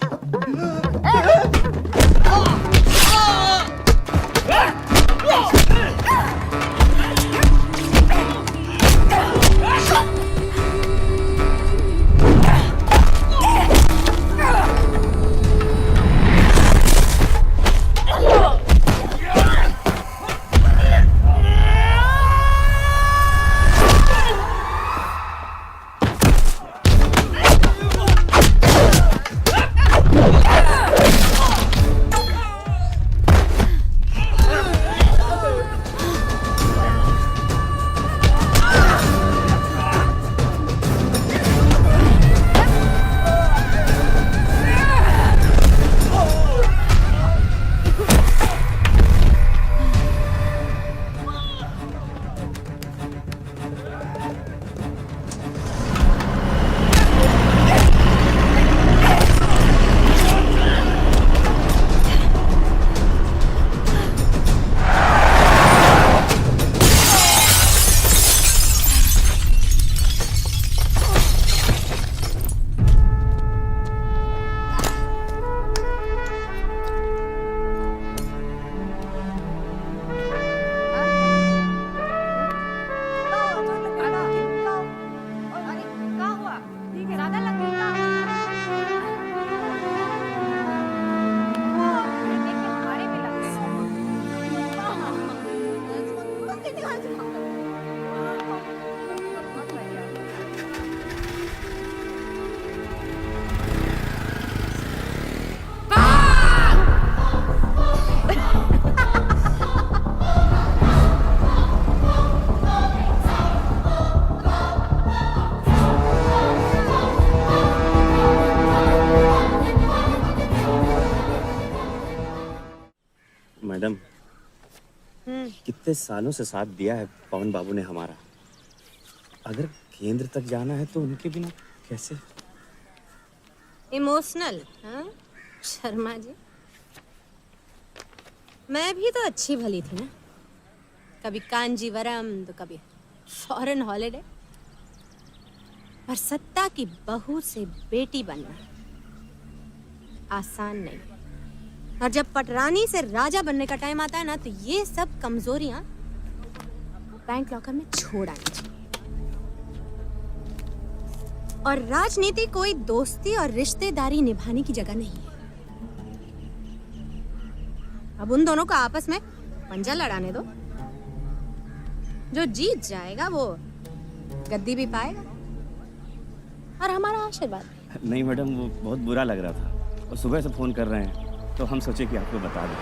मैडम, कितने सालों से साथ दिया है पवन बाबू ने हमारा। अगर केंद्र तक जाना है तो उनके बिना कैसे? इमोशनल, हाँ शर्मा जी? मैं भी तो अच्छी भली थी ना, कभी कांजीवरम तो कभी फॉरेन हॉलिडे। पर सत्ता की बहू से बेटी बनना आसान नहीं, और जब पटरानी से राजा बनने का टाइम आता है ना, तो ये सब कमजोरियां बैंक लॉकर में छोड़ आनी चाहिए। और राजनीति कोई दोस्ती और रिश्तेदारी निभाने की जगह नहीं है। अब उन दोनों को आपस में पंजा लड़ाने दो, जो जीत जाएगा वो गद्दी भी पाएगा और हमारा आशीर्वाद भी। नहीं मैडम, वो बहुत बुरा लग रहा था और सुबह से फ़ोन कर रहे हैं तो हम सोचे कि आपको बता दें।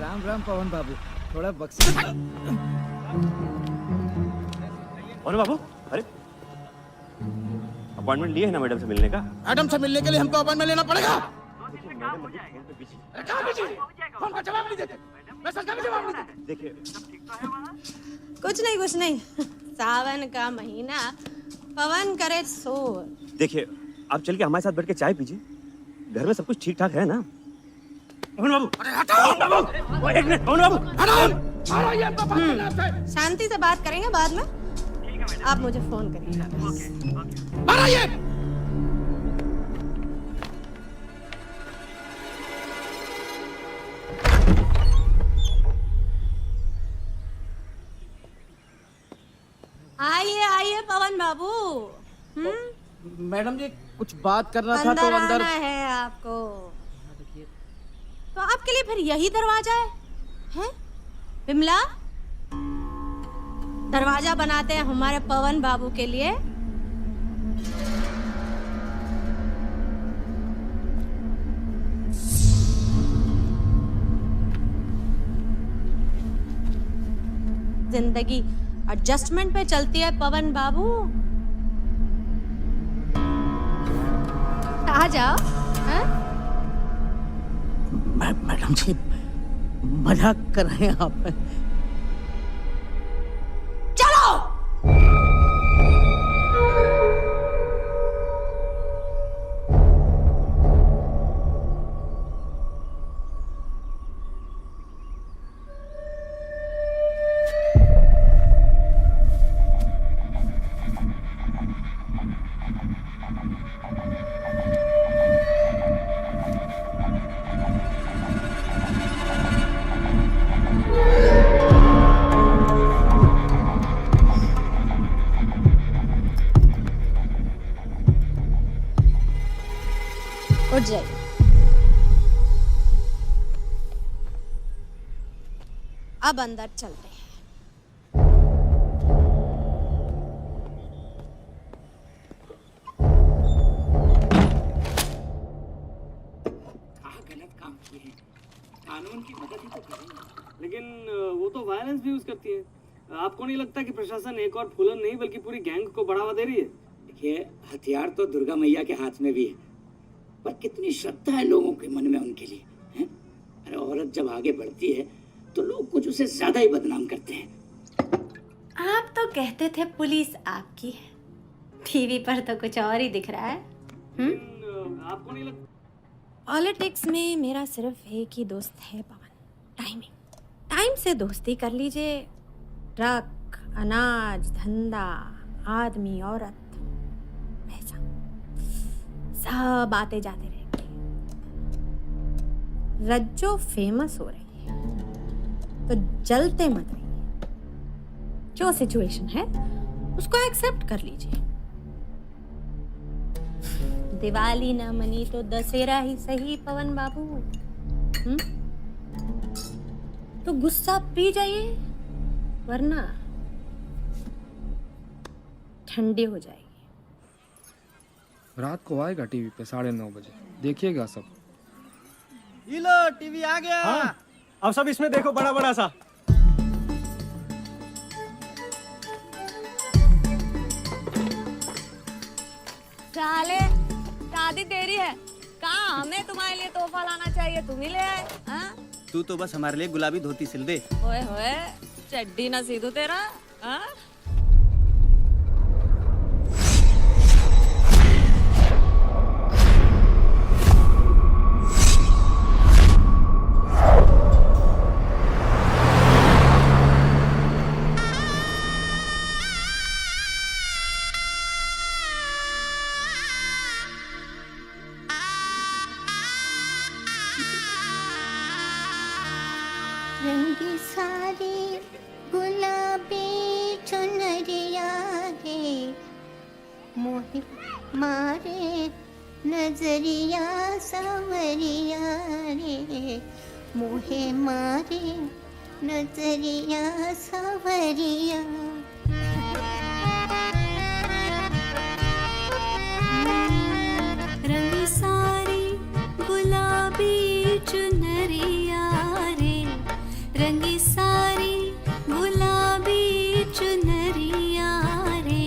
राम राम पवन बाबू, थोड़ा बक्से। और बाबू, अरे अपॉइंटमेंट लिए है ना मैडम से मिलने का? मैडम से मिलने के लिए हमको अपॉइंटमेंट लेना पड़ेगा। फोन का जवाब नहीं देते, मैसेज का भी जवाब नहीं देते। देखिए कुछ नहीं सावन का महीना, पवन करे शोर। देखिए, आप चल के हमारे साथ बैठ के चाय पीजिए, घर में सब कुछ ठीक ठाक है ना? पवन बाबू, अरे हटाओ! एक मिनट, पवन बाबू, शांति से बात करेंगे बाद में। आप मुझे फोन करिएगा। आइए पवन बाबू। मैडम जी कुछ बात करना था तो अंदर आना है आपको। तो आपके लिए फिर यही दरवाजा है, हैं? विमला, दरवाजा बनाते हैं हमारे पवन बाबू के लिए। जिंदगी एडजस्टमेंट पे चलती है पवन बाबू। आ जाओ। हैं? मैडम जी मजाक कर रहे हैं आप। चलो। उठ जाइए। अब अंदर चलते हैं। गलत काम किए हैं, कानून की मदद ही तो करेंगे। लेकिन वो तो वायलेंस भी यूज करती है। आपको नहीं लगता कि प्रशासन एक और फूलन नहीं बल्कि पूरी गैंग को बढ़ावा दे रही है? देखिए, हथियार तो दुर्गा मैया के हाथ में भी है, पर कितनी श्रद्धा है लोगों के मन में उनके लिए, हैं? अरे औरत जब आगे बढ़ती है तो लोग कुछ उसे ज्यादा ही बदनाम करते हैं। आप तो कहते थे पुलिस आपकी है, टीवी पर तो कुछ और ही दिख रहा है। आपको नहीं लगता? पॉलिटिक्स में मेरा सिर्फ एक ही दोस्त है पवन, टाइमिंग। टाइम से दोस्ती कर लीजिए, ट्रक, अनाज, धंधा, आदमी, औरत, पैसा सब आते जाते रहेंगे। रज्जो फेमस हो रही है तो जलते मत रहिए। जो सिचुएशन है उसको एक्सेप्ट कर लीजिए। दिवाली ना मनी तो दशहरा ही सही पवन बाबू। तो गुस्सा पी जाइए, वरना ठंडी हो जाएगी। रात को आएगा टीवी पे 9:30 बजे, देखिएगा सब। ये लो टीवी आ गया। हाँ, अब सब इसमें देखो, बड़ा बड़ा सा। साले शादी तेरी है, कहाँ हमें तुम्हारे लिए तोहफा लाना चाहिए, तुम ही ले आए। हाँ? तू तो बस हमारे लिए गुलाबी धोती सिल दे। ओए होए, चड्डी ना सीधू तेरा। हाँ? रंगी सारी गुलाबी चुनरिया रे मोहे मारे नजरिया सवरिया रे, मोहे मारे नजरिया सवरिया। रंग सारी गुलाबी चुनरिया रे, रंगी सारी गुलाबी चुनरिया रे,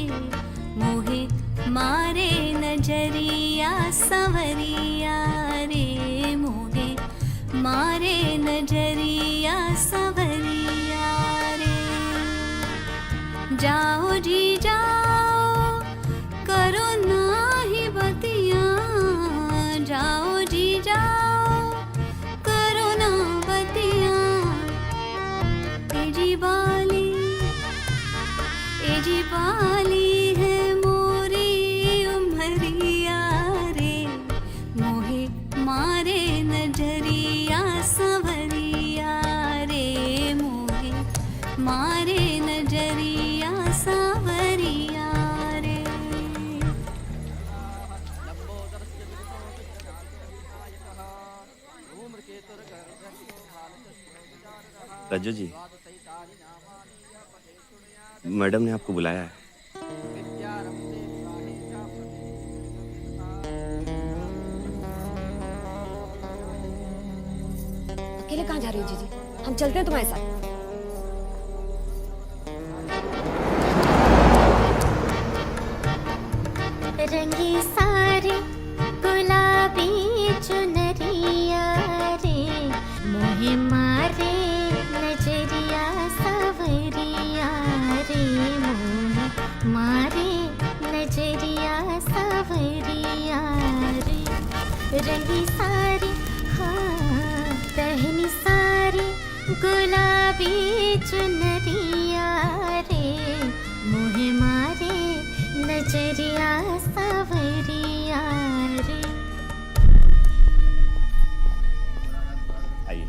मोहे मारे नजरिया सवरिया रे, मोहे मारे नजरिया सवरिया रे। जाओ जी जाओ करो नाही बतिया, जाओ जी जाओ करो ना बतिया। एजी बाली है मोरी उमरिया रे, मोहे मारे नजरिया सवरिया रे, मोहे मारे नजरिया सवरिया रे। रज्जू जी, मैडम ने आपको बुलाया है। अकेले कहाँ जा रही हो जीजी? हम चलते हैं तुम्हारे साथ। रंगी सारी गुलाबी चुनरिया रे, मोहे मारे नजरिया सवरिया रे, मोहे मारे नजरिया सवरिया रे। रंगी सारी हाँ पहनी सारी गुलाबी चुनरिया रे, मोहे मारे नजरिया सवरिया रे। आइए।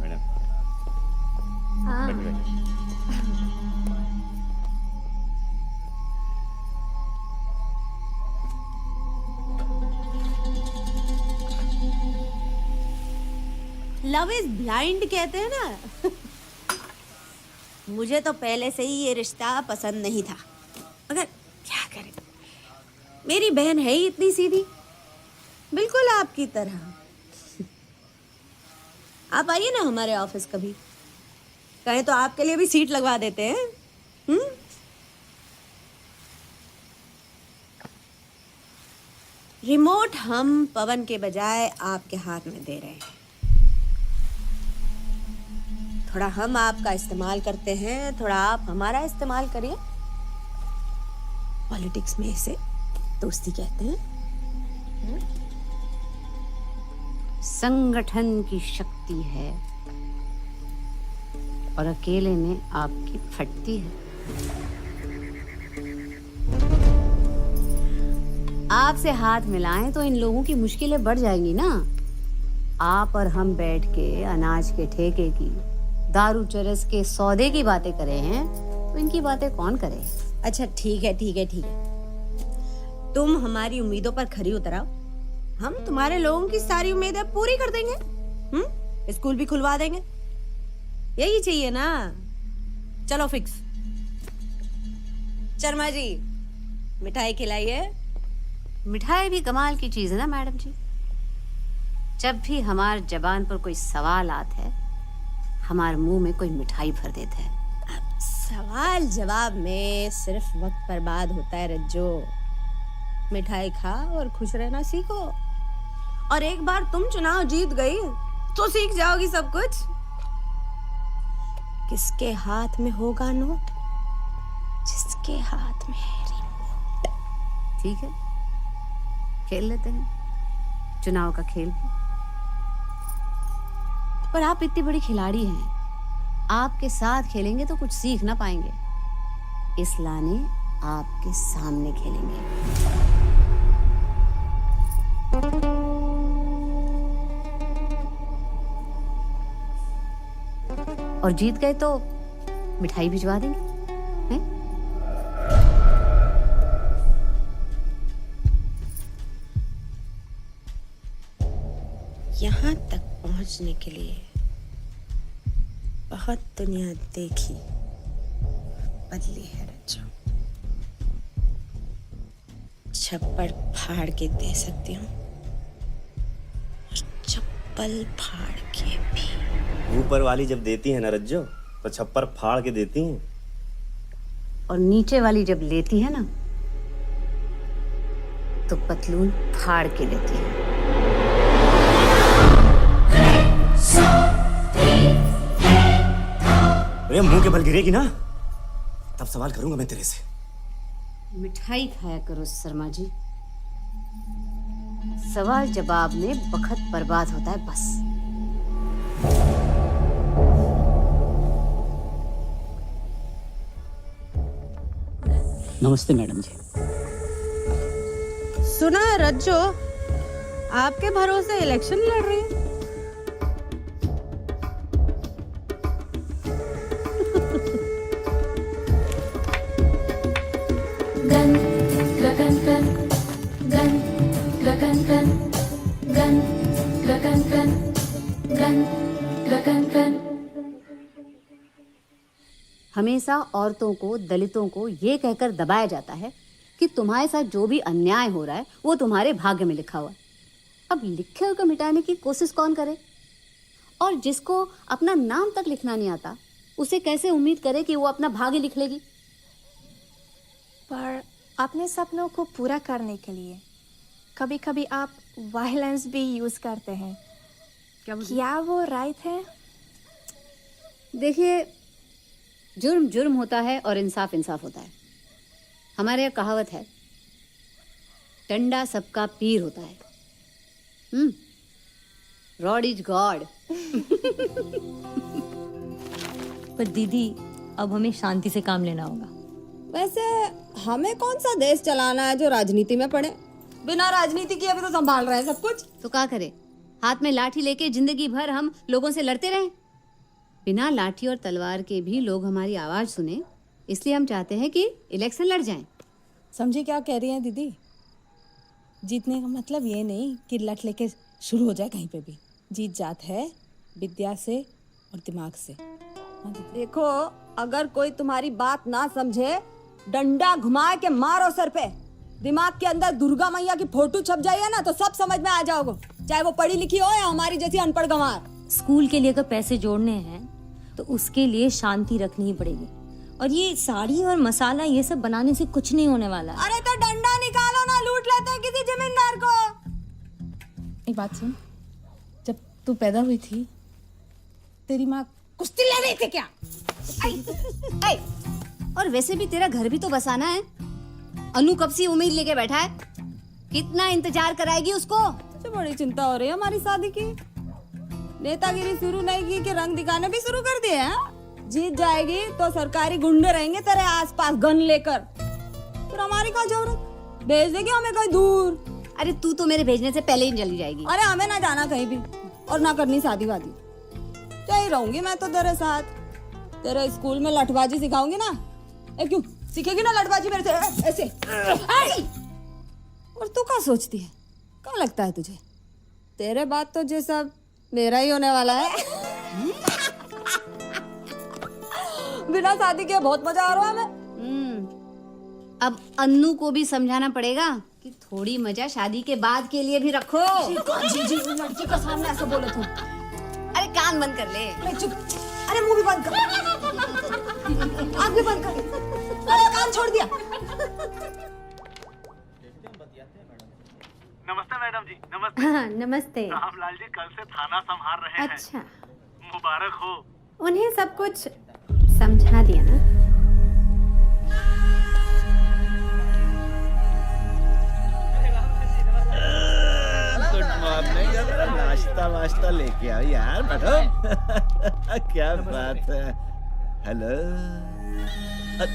मैडम बैठिए। लव इज ब्लाइंड कहते हैं ना। मुझे तो पहले से ही ये रिश्ता पसंद नहीं था, मगर क्या करें, मेरी बहन है ही इतनी सीधी, बिल्कुल आपकी तरह। आप आइए ना हमारे ऑफिस कभी, कहें तो आपके लिए भी सीट लगवा देते हैं। रिमोट हम पवन के बजाय आपके हाथ में दे रहे हैं। थोड़ा हम आपका इस्तेमाल करते हैं, थोड़ा आप हमारा इस्तेमाल करिए। पॉलिटिक्स में इसे दोस्ती कहते हैं। संगठन की शक्ति है और अकेले में आपकी फटती है। आपसे हाथ मिलाएं तो इन लोगों की मुश्किलें बढ़ जाएंगी ना। आप और हम बैठ के अनाज के ठेके की, दारू चरस के सौदे की बातें करे हैं, तो इनकी बातें कौन करे। अच्छा ठीक है ठीक है ठीक है, तुम हमारी उम्मीदों पर खरी उतराओ, हम तुम्हारे लोगों की सारी उम्मीदें पूरी कर देंगे। स्कूल भी खुलवा देंगे, यही चाहिए ना। चलो फिक्स। शर्मा जी मिठाई खिलाइए। मिठाई भी कमाल की चीज है ना मैडम जी। जब भी हमार जबान पर कोई सवाल आता है, हमारे मुंह में कोई मिठाई भर देता है। अब सवाल जवाब में सिर्फ वक्त बर्बाद होता है रज्जो। मिठाई खा और खुश रहना सीखो, और एक बार तुम चुनाव जीत गई तो सीख जाओगी सब कुछ। किसके हाथ में होगा नोट, जिसके हाथ में है रिमोट। ठीक है, खेल लेते हैं चुनाव का खेल भी। पर आप इतनी बड़ी खिलाड़ी हैं, आपके साथ खेलेंगे तो कुछ सीख ना पाएंगे, इसलिए आपके सामने खेलेंगे। और जीत गए तो मिठाई भिजवा देंगे, हैं? यहाँ तक पहुँचने के लिए बहुत दुनिया देखी, बदली है रज्जू। छप्पर फाड़ के दे सकती हूँ और चप्पल फाड़ के भी। ऊपर वाली जब देती है ना रज्जो, तो छप्पर फाड़ के देती हैं। और नीचे वाली जब लेती है ना, तो पतलून फाड़ के लेती है। अरे मुंह के बल गिरेगी ना, तब सवाल करूंगा मैं तेरे से। मिठाई खाया करो शर्मा जी, सवाल जवाब में वक्त बर्बाद होता है बस। नमस्ते मैडम जी। सुना है रज्जो आपके भरोसे इलेक्शन लड़ रही है। गन गगन गन गन गगन गन गन गगन गन गन गगन गन। हमेशा औरतों को, दलितों को ये कहकर दबाया जाता है कि तुम्हारे साथ जो भी अन्याय हो रहा है वो तुम्हारे भाग्य में लिखा हुआ है। अब लिखे हुए को मिटाने की कोशिश कौन करे? और जिसको अपना नाम तक लिखना नहीं आता, उसे कैसे उम्मीद करे कि वो अपना भाग्य लिख लेगी? पर अपने सपनों को पूरा करने के लिए कभी कभी आप वायलेंस भी यूज करते हैं, क्या वो राइट है? देखिए, जुर्म जुर्म होता है और इंसाफ इंसाफ होता है। हमारे यहाँ कहावत है, डंडा सबका पीर होता है। Rod is God. पर दीदी, अब हमें शांति से काम लेना होगा। वैसे हमें कौन सा देश चलाना है जो राजनीति में पड़े? बिना राजनीति किए भी तो संभाल रहे हैं सब कुछ। तो क्या करे, हाथ में लाठी लेके जिंदगी भर हम लोगों से लड़ते रहें? बिना लाठी और तलवार के भी लोग हमारी आवाज सुने, इसलिए हम चाहते हैं कि इलेक्शन लड़ जाएं। समझी क्या कह रही हैं दीदी? जीतने का मतलब ये नहीं कि लट लेके शुरू हो जाए कहीं पे भी। जीत जात है विद्या से और दिमाग से। देखो, अगर कोई तुम्हारी बात ना समझे, डंडा घुमा के मारो सर पे। दिमाग के अंदर दुर्गा मैया की फोटो छप जाए ना तो सब समझ में आ जाओगे, चाहे वो पढ़ी लिखी हो या हमारी जैसी अनपढ़ गंवार। स्कूल के लिए अगर पैसे जोड़ने हैं तो उसके लिए शांति रखनी ही पड़ेगी। और ये साड़ी और मसाला ये सब बनाने से कुछ नहीं होने वाला। अरे तो डंडा निकालो ना, लूट लेते हैं किसी जमींदार को। एक बात सुन, जब तू पैदा हुई थी तेरी माँ कुश्ती लड़ रही थी क्या? ऐ, और वैसे भी तेरा घर भी तो बसाना है। अनु कब से उम्मीद लेके बैठा है, कितना इंतजार कराएगी उसको? मुझे बड़ी चिंता हो रही है हमारी शादी की। नेतागिरी शुरू नहीं की कि रंग दिखाने भी शुरू कर दिए हैं। जीत जाएगी तो सरकारी गुंडे रहेंगे तेरे आसपास गन लेकर। फिर हमारी क्या जरूरत? भेज देगी हमें कहीं दूर। अरे तू तो मेरे भेजने से पहले ही चली जाएगी। अरे हमें ना जाना कहीं भी और ना करनी शादी वादी। यही रहूंगी मैं तो तेरे साथ। तेरे स्कूल में लठबाजी सिखाऊंगी ना। क्यों सीखेगी ना लठबाजी मेरे से ऐसे? और तू क्या सोचती है? क्या लगता है तुझे तेरे बात तो ये सब मेरा ही होने वाला है? बिना शादी के बहुत मजा आ रहा है हमें। अब अन्नू को भी समझाना पड़ेगा कि थोड़ी मजा शादी के बाद के लिए भी रखो। जी लड़की का सामने ऐसे बोलो तुम। अरे कान बंद कर ले। अरे चुप। अरे मुंह भी बंद कर, आँख भी बंद कर। अरे कान छोड़ दिया। नमस्ते मैडम जी। नमस्ते। हाँ, नमस्ते। रामलाल जी कल से थाना संभाल रहे हैं। अच्छा, मुबारक हो। उन्हें सब कुछ समझा दिया ना? Good morning. नाश्ता वाश्ता लेके आओ यार, बैठो। क्या बात है। हेलो,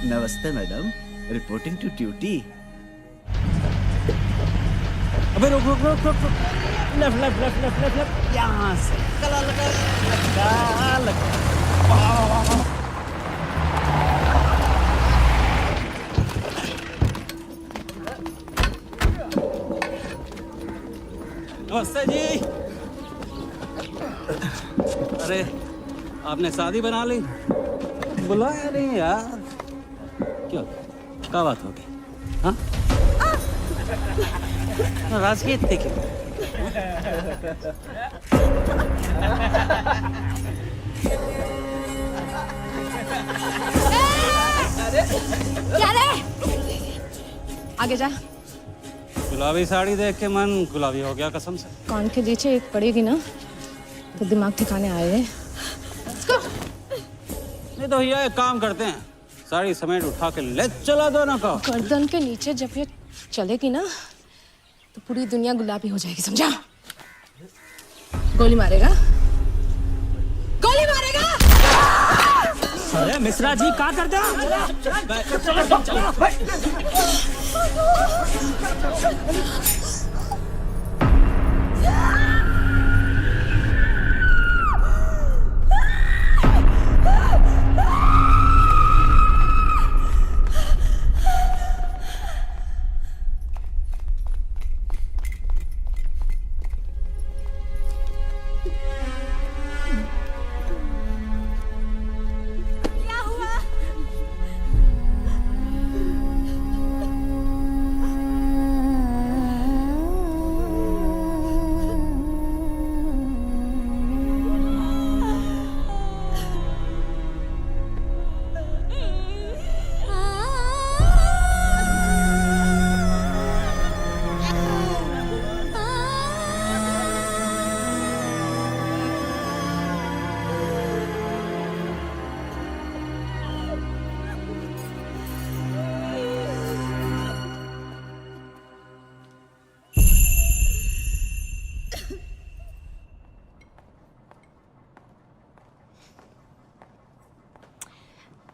नमस्ते मैडम, रिपोर्टिंग टू ड्यूटी। अबे रुक रुक रुक रुक रुक। Left left left left left left, यहाँ से लगा लगा लगा लगा। नमस्ते जी। अरे आपने शादी बना ली? बुलाया नहीं यार। क्यों, क्या बात हो गई? हाँ, नाराजगी इतनी क्यों? क्या रे? आगे जा। गुलाबी साड़ी देख के मन गुलाबी हो गया कसम से। कान के नीचे एक पड़ेगी ना तो दिमाग ठिकाने आए। नहीं तो भैया एक काम करते हैं, साड़ी समेट उठा के ले चला दो ना। का गर्दन के नीचे जब ये चलेगी ना तो पूरी दुनिया गुलाबी हो जाएगी, समझा? गोली मारेगा? गोली मारेगा? अरे मिश्रा जी क्या करते हो?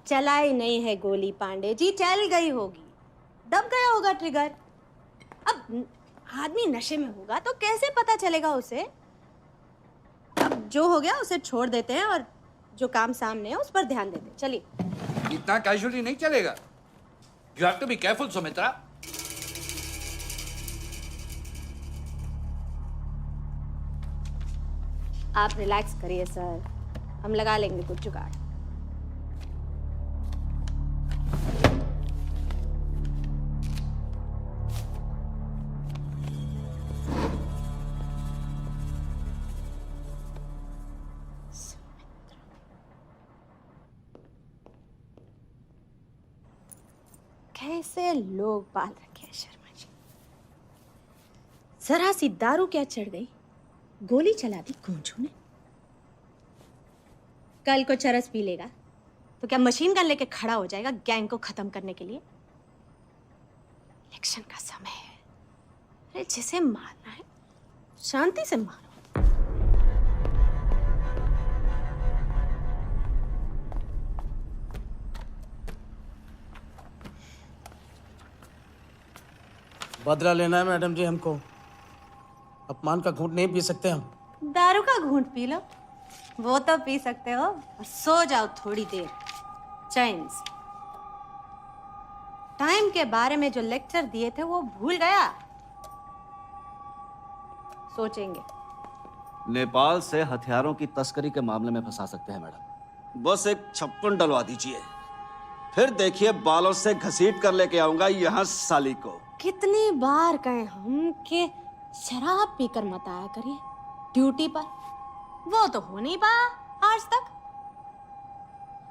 चला ही नहीं है गोली पांडे जी, चल गई होगी, दब गया होगा ट्रिगर। अब आदमी नशे में होगा तो कैसे पता चलेगा उसे? अब जो हो गया उसे छोड़ देते हैं और जो काम सामने है उस पर ध्यान देते हैं। चलिए। इतना कैजुअली नहीं चलेगा। You have to be careful Sumitra. आप रिलैक्स करिए सर, हम लगा लेंगे कुछ जुगाड़। कैसे लोग पाल रखे हैं शर्मा जी। जरा सी दारू क्या चढ़ गई, गोली चला दी गूंजू ने। कल को चरस पी लेगा तो क्या मशीन गन लेके खड़ा हो जाएगा गैंग को खत्म करने के लिए? इलेक्शन का समय है, अरे जिसे मारना है शांति से मारो। बदला लेना है मैडम जी हमको, अपमान का घूंट नहीं पी सकते हम। दारू का घूंट पी लो, वो तो पी सकते हो, और सो जाओ थोड़ी देर चैन से। टाइम के बारे में जो लेक्चर दिए थे वो भूल गया? सोचेंगे। नेपाल से हथियारों की तस्करी के मामले में फंसा सकते हैं मैडम। बस एक छप्पन डलवा दीजिए, फिर देखिए बालों से घसीट कर लेके आऊंगा यहाँ साली को। कितनी बार कहे हम कि शराब पीकर मत आया करिए ड्यूटी पर, वो तो हो नहीं पाया आज तक।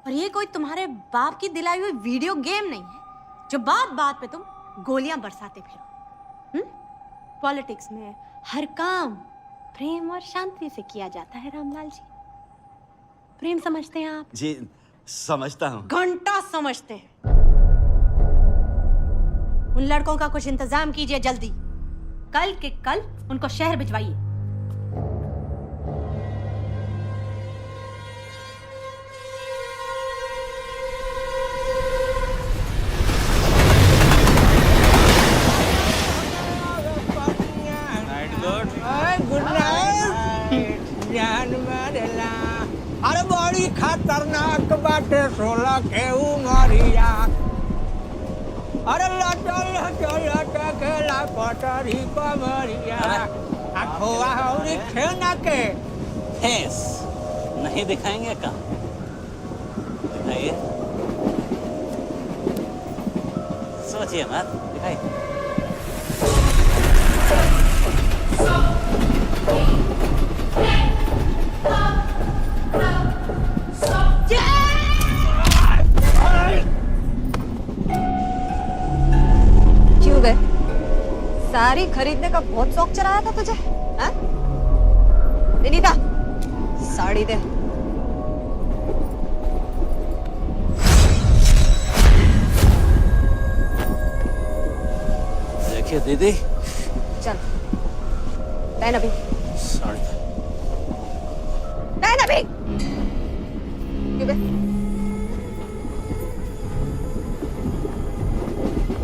और ये कोई तुम्हारे बाप की दिलाई हुई वीडियो गेम नहीं है जो बात बात पे तुम गोलियां बरसाते फिरो। पॉलिटिक्स में हर काम प्रेम और शांति से किया जाता है रामलाल जी। प्रेम समझते हैं आप? जी समझता हूँ। घंटा समझते हैं। उन लड़कों का कुछ इंतजाम कीजिए जल्दी, कल के कल उनको शहर भिजवाइए। गुड नाइट जान मारेला। अरे बड़ी खतरनाक बाटे 16 के उमरिया अरे लचल चल टकेला पटरी कमरिया अखोआ हौरी छेना के फेस नहीं दिखाएंगे का? दिखाइए, सोचिए मत, दिखाइए। क्यों बे? साड़ी खरीदने का बहुत शौक चढ़ाया था तुझे, हाँ? विनीता, साड़ी दे। देखिए दीदी, चल पहन अभी, साड़ी पहन अभी। क्यों बे?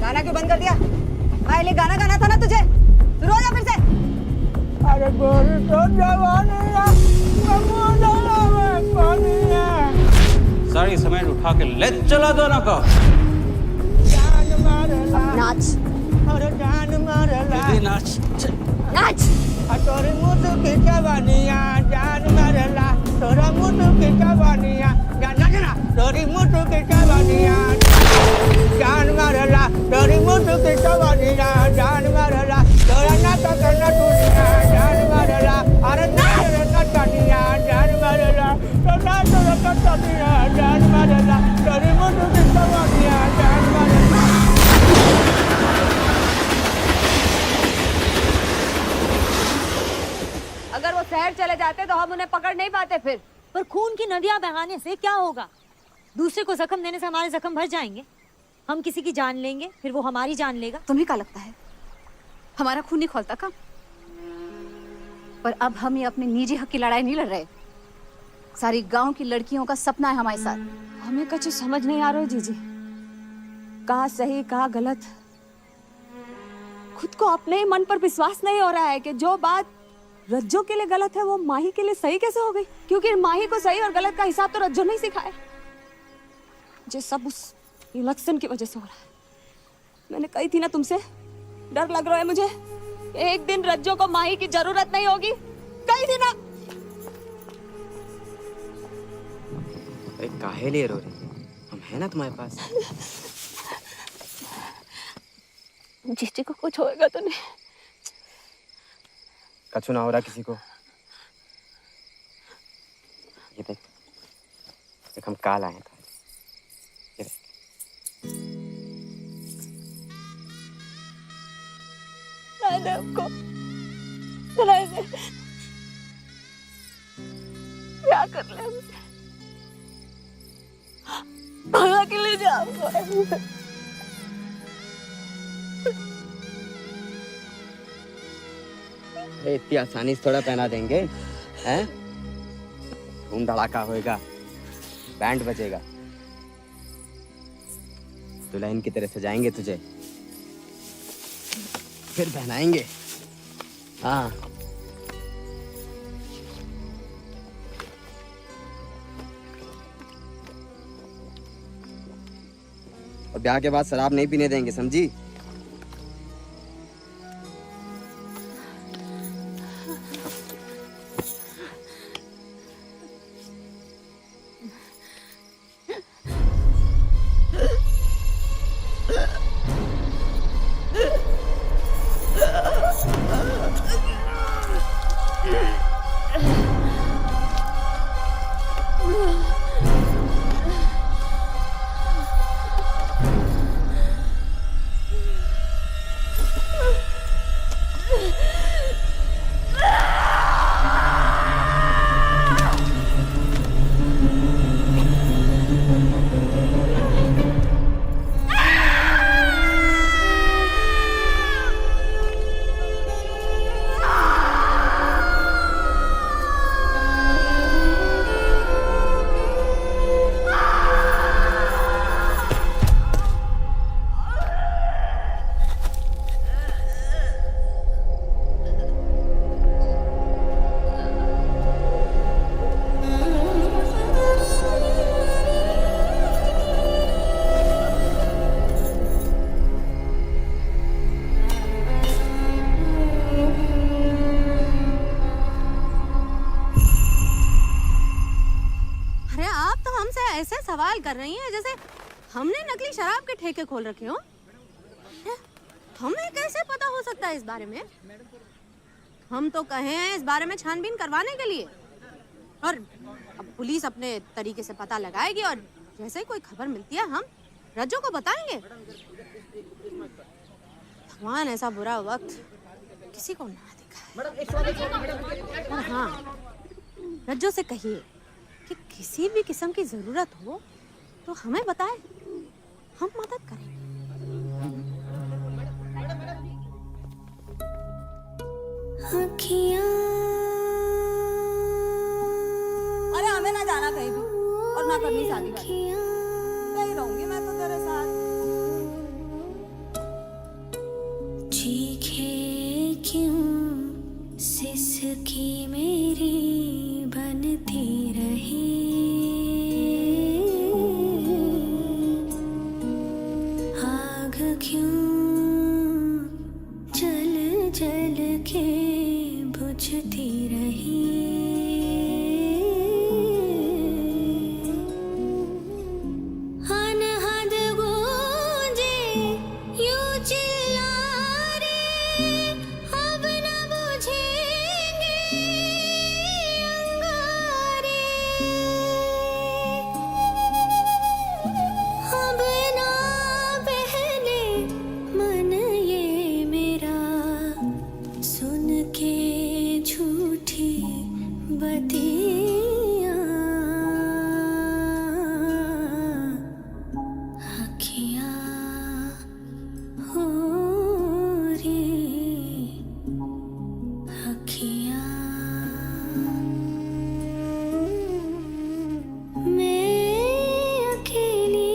गाना क्यों बंद कर दिया? पहले गाना गाना था ना तुझे, शुरू हो जा फिर से। अरे गोरी तो जवानिया समुद्र में पानिया साड़ी समेत उठा के ले चला दोनों को। जान मारला नाच, अरे जान मारला दीदी नाच, नाच। तोरी मुझ की जवानिया जान मारला, तोरा मुझ की जवानिया गाना गाना, तोरी मुझ की जवानिया जान मारला, तोरी मुझ की जवानिया जान मारला, तोरा ना तो करना दुनिया जान मारला, अरे ना कटनिया जान मारला, तोरा तो कटनिया जान मारला, तोरी मुझ की जवानिया जान मारला। अगर वो शहर चले जाते तो हम उन्हें पकड़ नहीं पाते फिर। पर खून की नदियां बहाने से क्या होगा? दूसरे को जख्म देने से हमारे जख्म भर जाएंगे। हम किसी की जान लेंगे, फिर वो हमारी जान लेगा। तुम्हें क्या लगता है हमारा खून नहीं खौलता का? पर अब हम ये अपने निजी हक की लड़ाई नहीं लड़ रहे, सारी गांव की लड़कियों का सपना है हमारे साथ। हमें कुछ समझ नहीं आ रहा है जीजी, कहाँ सही कहाँ गलत। खुद को अपने ही मन पर विश्वास नहीं हो रहा है कि जो बात रज्जो के लिए गलत है वो माही के लिए सही कैसे हो गई? क्योंकि माही को सही और गलत का हिसाब तो रज्जो नहीं सिखाया। मुझे सब उस इलेक्शन की वजह से हो रहा है। मैंने कही थी ना तुमसे, डर लग रहा है मुझे, एक दिन रज्जो को माही की जरूरत नहीं होगी। कही थी ना। अरे काहे लिए रो रही? हम है ना तुम्हारे पास। जीजी को कुछ होएगा तो नहीं? कछु ना हो रहा किसी को। ये देख, हम काल आए थे। ये देख। नहीं दे हमको, नहीं दे। क्या कर ले हमसे? भगा के ले जा हमको। इतनी आसानी से थोड़ा पहना देंगे, हैं? धूम धड़ाका होएगा, बैंड बजेगा, दुल्हन की तरह सजाएंगे तुझे, फिर पहनाएंगे। हाँ। और ब्याह के बाद शराब नहीं पीने देंगे, समझी? ऐसे सवाल कर रही हैं जैसे हमने नकली शराब के ठेके खोल रखे हो। हमें कैसे पता हो सकता है इस बारे में? हम तो कहे हैं इस बारे में छानबीन करवाने के लिए, और अब पुलिस अपने तरीके से पता लगाएगी और जैसे ही कोई खबर मिलती है हम रज्जो को बताएंगे। भगवान ऐसा बुरा वक्त किसी को ना दिखाए। और हाँ, रज्जो से कहिए कि किसी भी किस्म की जरूरत हो तो हमें बताए, हम मदद करेंगे। अरे हमें ना जाना कहीं भी और ना करनी शादी वादी। नहीं रहूंगी मैं तो तेरे साथ। चीखे क्यों सिसकी मेरी बनती रही, आग क्यों जल जल के बुझती रही, अनहद गूंजे यूं चिल्लारे, अब न बुझेंगे अंगारे, अब ना पहले मन ये मेरा सुन के झूठी बतियां, अखियां हो रे अखियां, मैं अकेली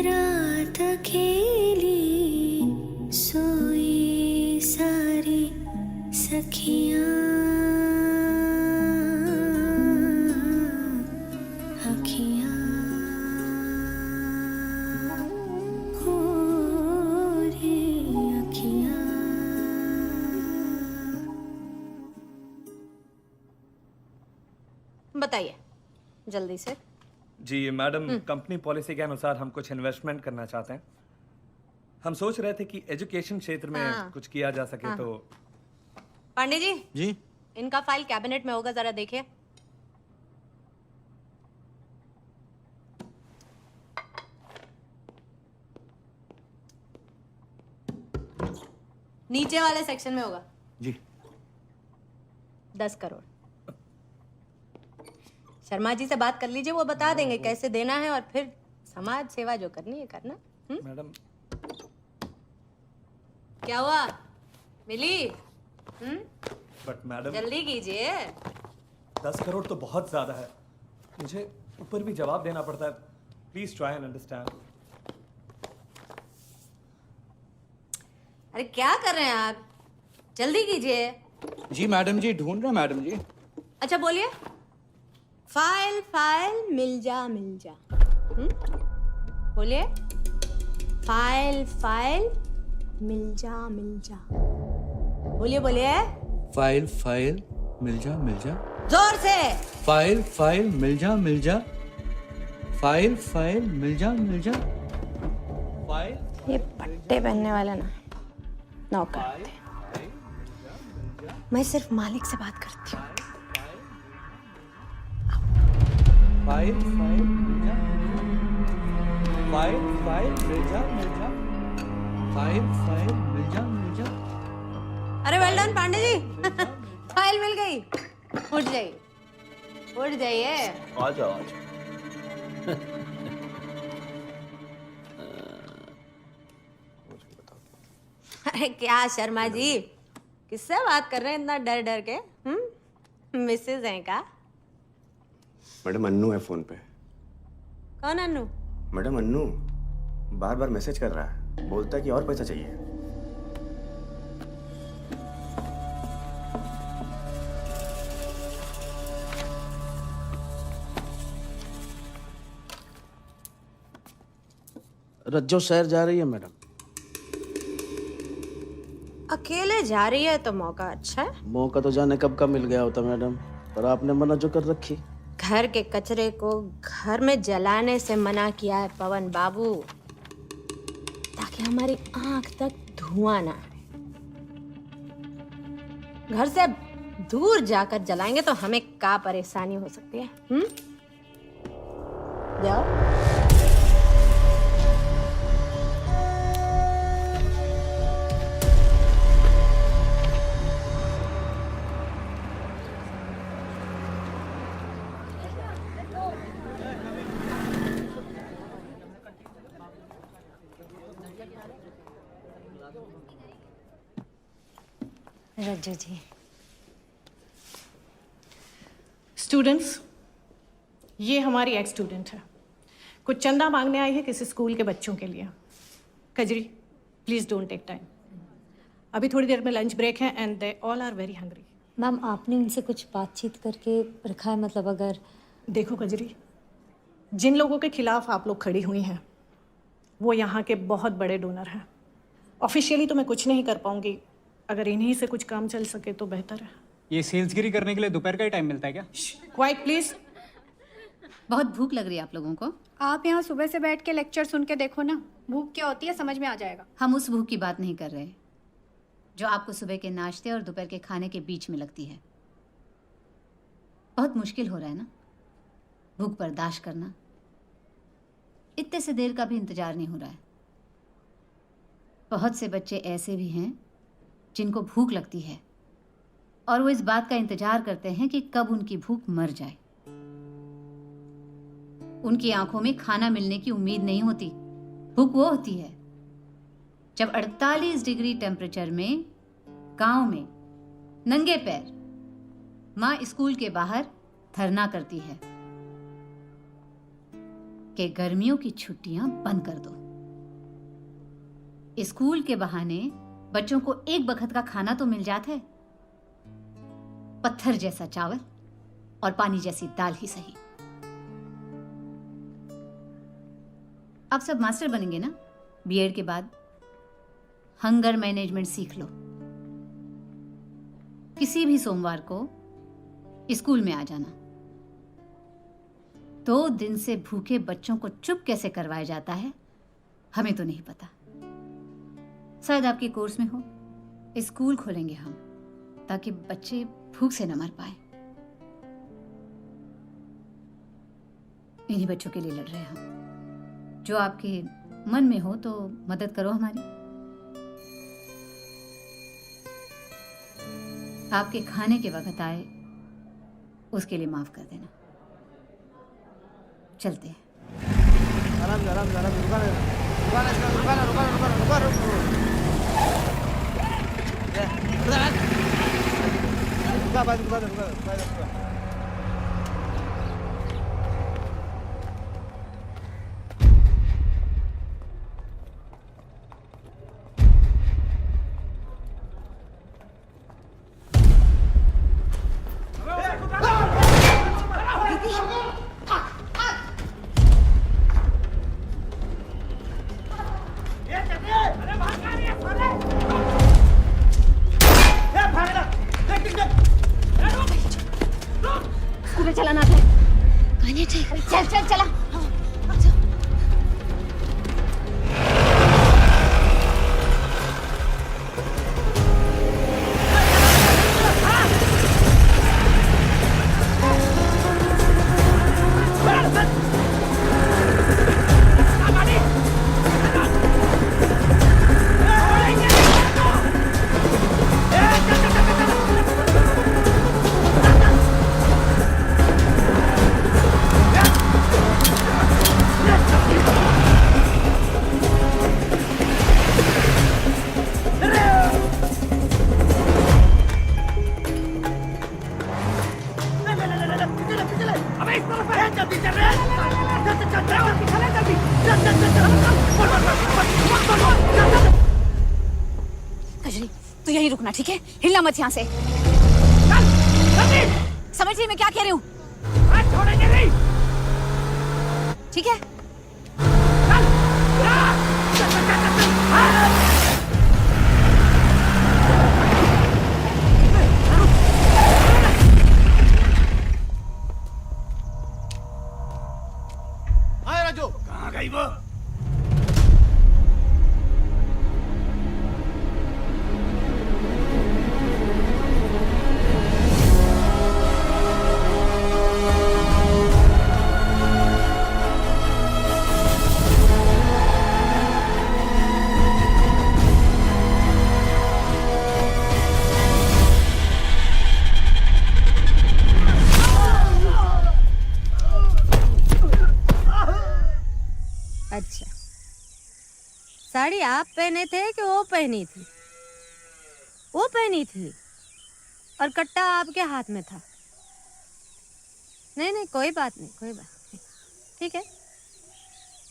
रात अकेली सोई सारी सखियां, अखियां हो रे अखियां। बताइए जल्दी से। जी मैडम, कंपनी पॉलिसी के अनुसार हम कुछ इन्वेस्टमेंट करना चाहते हैं। हम सोच रहे थे कि एजुकेशन क्षेत्र में हाँ। कुछ किया जा सके हाँ। तो। पांडे जी, जी इनका फाइल कैबिनेट में होगा, जरा देखिए। नीचे वाले सेक्शन में होगा। जी 10 करोड़। शर्मा जी से बात कर लीजिए, वो बता देंगे कैसे देना है, और फिर समाज सेवा जो करनी है करना। मैडम क्या हुआ, मिली? बट मैडम जल्दी कीजिए। 10 करोड़ तो बहुत ज्यादा है, मुझे ऊपर भी जवाब देना पड़ता है। Please try and understand. अरे क्या कर रहे हैं आप, जल्दी कीजिए। जी मैडम जी, ढूंढ रहे हैं मैडम जी। अच्छा बोलिए। फाइल फाइल मिल जा मिल जा। बोलिए। फाइल फाइल मिल जा मिल जा। बोलिए बोलिए। फाइल फाइल मिल जा मिल जा। जोर से। फाइल फाइल मिल जा मिल जा। फाइल फाइल मिल जा मिल जा। फाइल। ये पट्टे पहनने वाला ना नौकर थे। मैं सिर्फ मालिक से बात करती हूँ। फाइल फाइल मिल जा। फाइल फाइल मिल जा मिल जा। फाइल फाइल मिल जा मिल जा। अरे well done Pandey ji. File मिल गई। उठ जाइए उठ जाइए। आ जाओ आ जाओ। अरे क्या शर्मा जी, किससे बात कर रहे हैं इतना डर डर के? मिसेज हैं का? मैडम अन्नू है फोन पे। कौन अन्नू? मैडम अन्नू बार बार मैसेज कर रहा है, बोलता है कि और पैसा चाहिए। रज्जो शहर जा रही है मैडम। अकेले जा रही है तो मौका अच्छा है। मौका तो जाने कब का मिल गया होता मैडम, पर आपने मना जो कर रखी। घर के कचरे को घर में जलाने से मना किया है पवन बाबू, ताकि हमारी आंख तक धुआं ना आए। घर से दूर जाकर जलाएंगे तो हमें क्या परेशानी हो सकती है? जाओ। रज्जू जी। स्टूडेंट्स, ये हमारी एक्स स्टूडेंट है, कुछ चंदा मांगने आई है किसी स्कूल के बच्चों के लिए। Kajri, please don't take time. अभी थोड़ी देर में लंच ब्रेक है and they all are very hungry. Ma'am, आपने उनसे कुछ बातचीत करके रखा है? मतलब अगर देखो कजरी, जिन लोगों के खिलाफ आप लोग खड़ी हुई हैं वो यहाँ के बहुत बड़े डोनर हैं। ऑफिशियली तो मैं कुछ नहीं कर पाऊंगी, अगर इन्हीं से कुछ काम चल सके तो बेहतर है। ये सेल्सगिरी करने के लिए दोपहर का ही टाइम मिलता है क्या? Quite please. बहुत भूख लग रही है आप लोगों को? आप यहाँ सुबह से बैठ के लेक्चर सुन के देखो ना, भूख क्या होती है समझ में आ जाएगा। हम उस भूख की बात नहीं कर रहे जो आपको सुबह के नाश्ते और दोपहर के खाने के बीच में लगती है। बहुत मुश्किल हो रहा है ना भूख बर्दाश्त करना। इतने से देर का भी इंतजार नहीं हो रहा है। बहुत से बच्चे ऐसे भी हैं जिनको भूख लगती है और वो इस बात का इंतजार करते हैं कि कब उनकी भूख मर जाए। उनकी आंखों में खाना मिलने की उम्मीद नहीं होती। भूख वो होती है जब 48 डिग्री टेम्परेचर में गांव में नंगे पैर माँ स्कूल के बाहर धरना करती है कि गर्मियों की छुट्टियां बंद कर दो। स्कूल के बहाने बच्चों को एक बखत का खाना तो मिल जाता है, पत्थर जैसा चावल और पानी जैसी दाल ही सही। आप सब मास्टर बनेंगे ना बीएड के बाद? हंगर मैनेजमेंट सीख लो। किसी भी सोमवार को स्कूल में आ जाना। 2 दिन से भूखे बच्चों को चुप कैसे करवाया जाता है हमें तो नहीं पता। शायद आपके कोर्स में हो। स्कूल खोलेंगे हम ताकि बच्चे भूख से न मर पाए। इन्हीं बच्चों के लिए लड़ रहे हैं हम। जो आपके मन में हो तो मदद करो हमारी। आपके खाने के वक्त आए उसके लिए माफ कर देना। चलते हैं। स्कूटर चलाना आता है? चल चल चला। कजरी, तू यहीं रुकना, ठीक है? हिलना मत यहाँ से। समझ रही मैं क्या कह रही हूँ? ठीक है? कहाँ गई वो? अच्छा, साड़ी आप पहने थे कि वो पहनी थी? वो पहनी थी और कट्टा आपके हाथ में था। नहीं नहीं, कोई बात नहीं, कोई बात नहीं, ठीक है।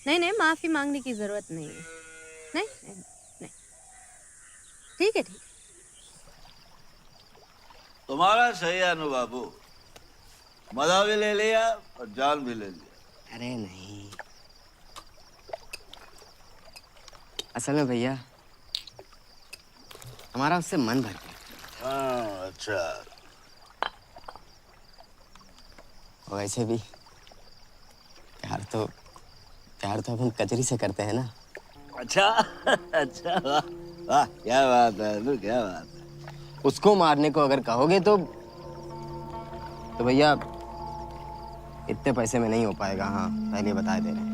नहीं नहीं, माफी मांगने की जरूरत नहीं है। नहीं नहीं नहीं, ठीक है, ठीक है। तुम्हारा सही है अनु बाबू, मजा भी ले लिया और जान भी ले लिया। अरे नहीं, असल में भैया हमारा उससे मन भर गया। हाँ, अच्छा। वैसे भी प्यार तो अपन कजरी से करते हैं ना। अच्छा अच्छा, वाह वाह, क्या बात है अनु, क्या बात है। उसको मारने को अगर कहोगे तो भैया इतने पैसे में नहीं हो पाएगा। हाँ, पहले बता दे रहे हैं।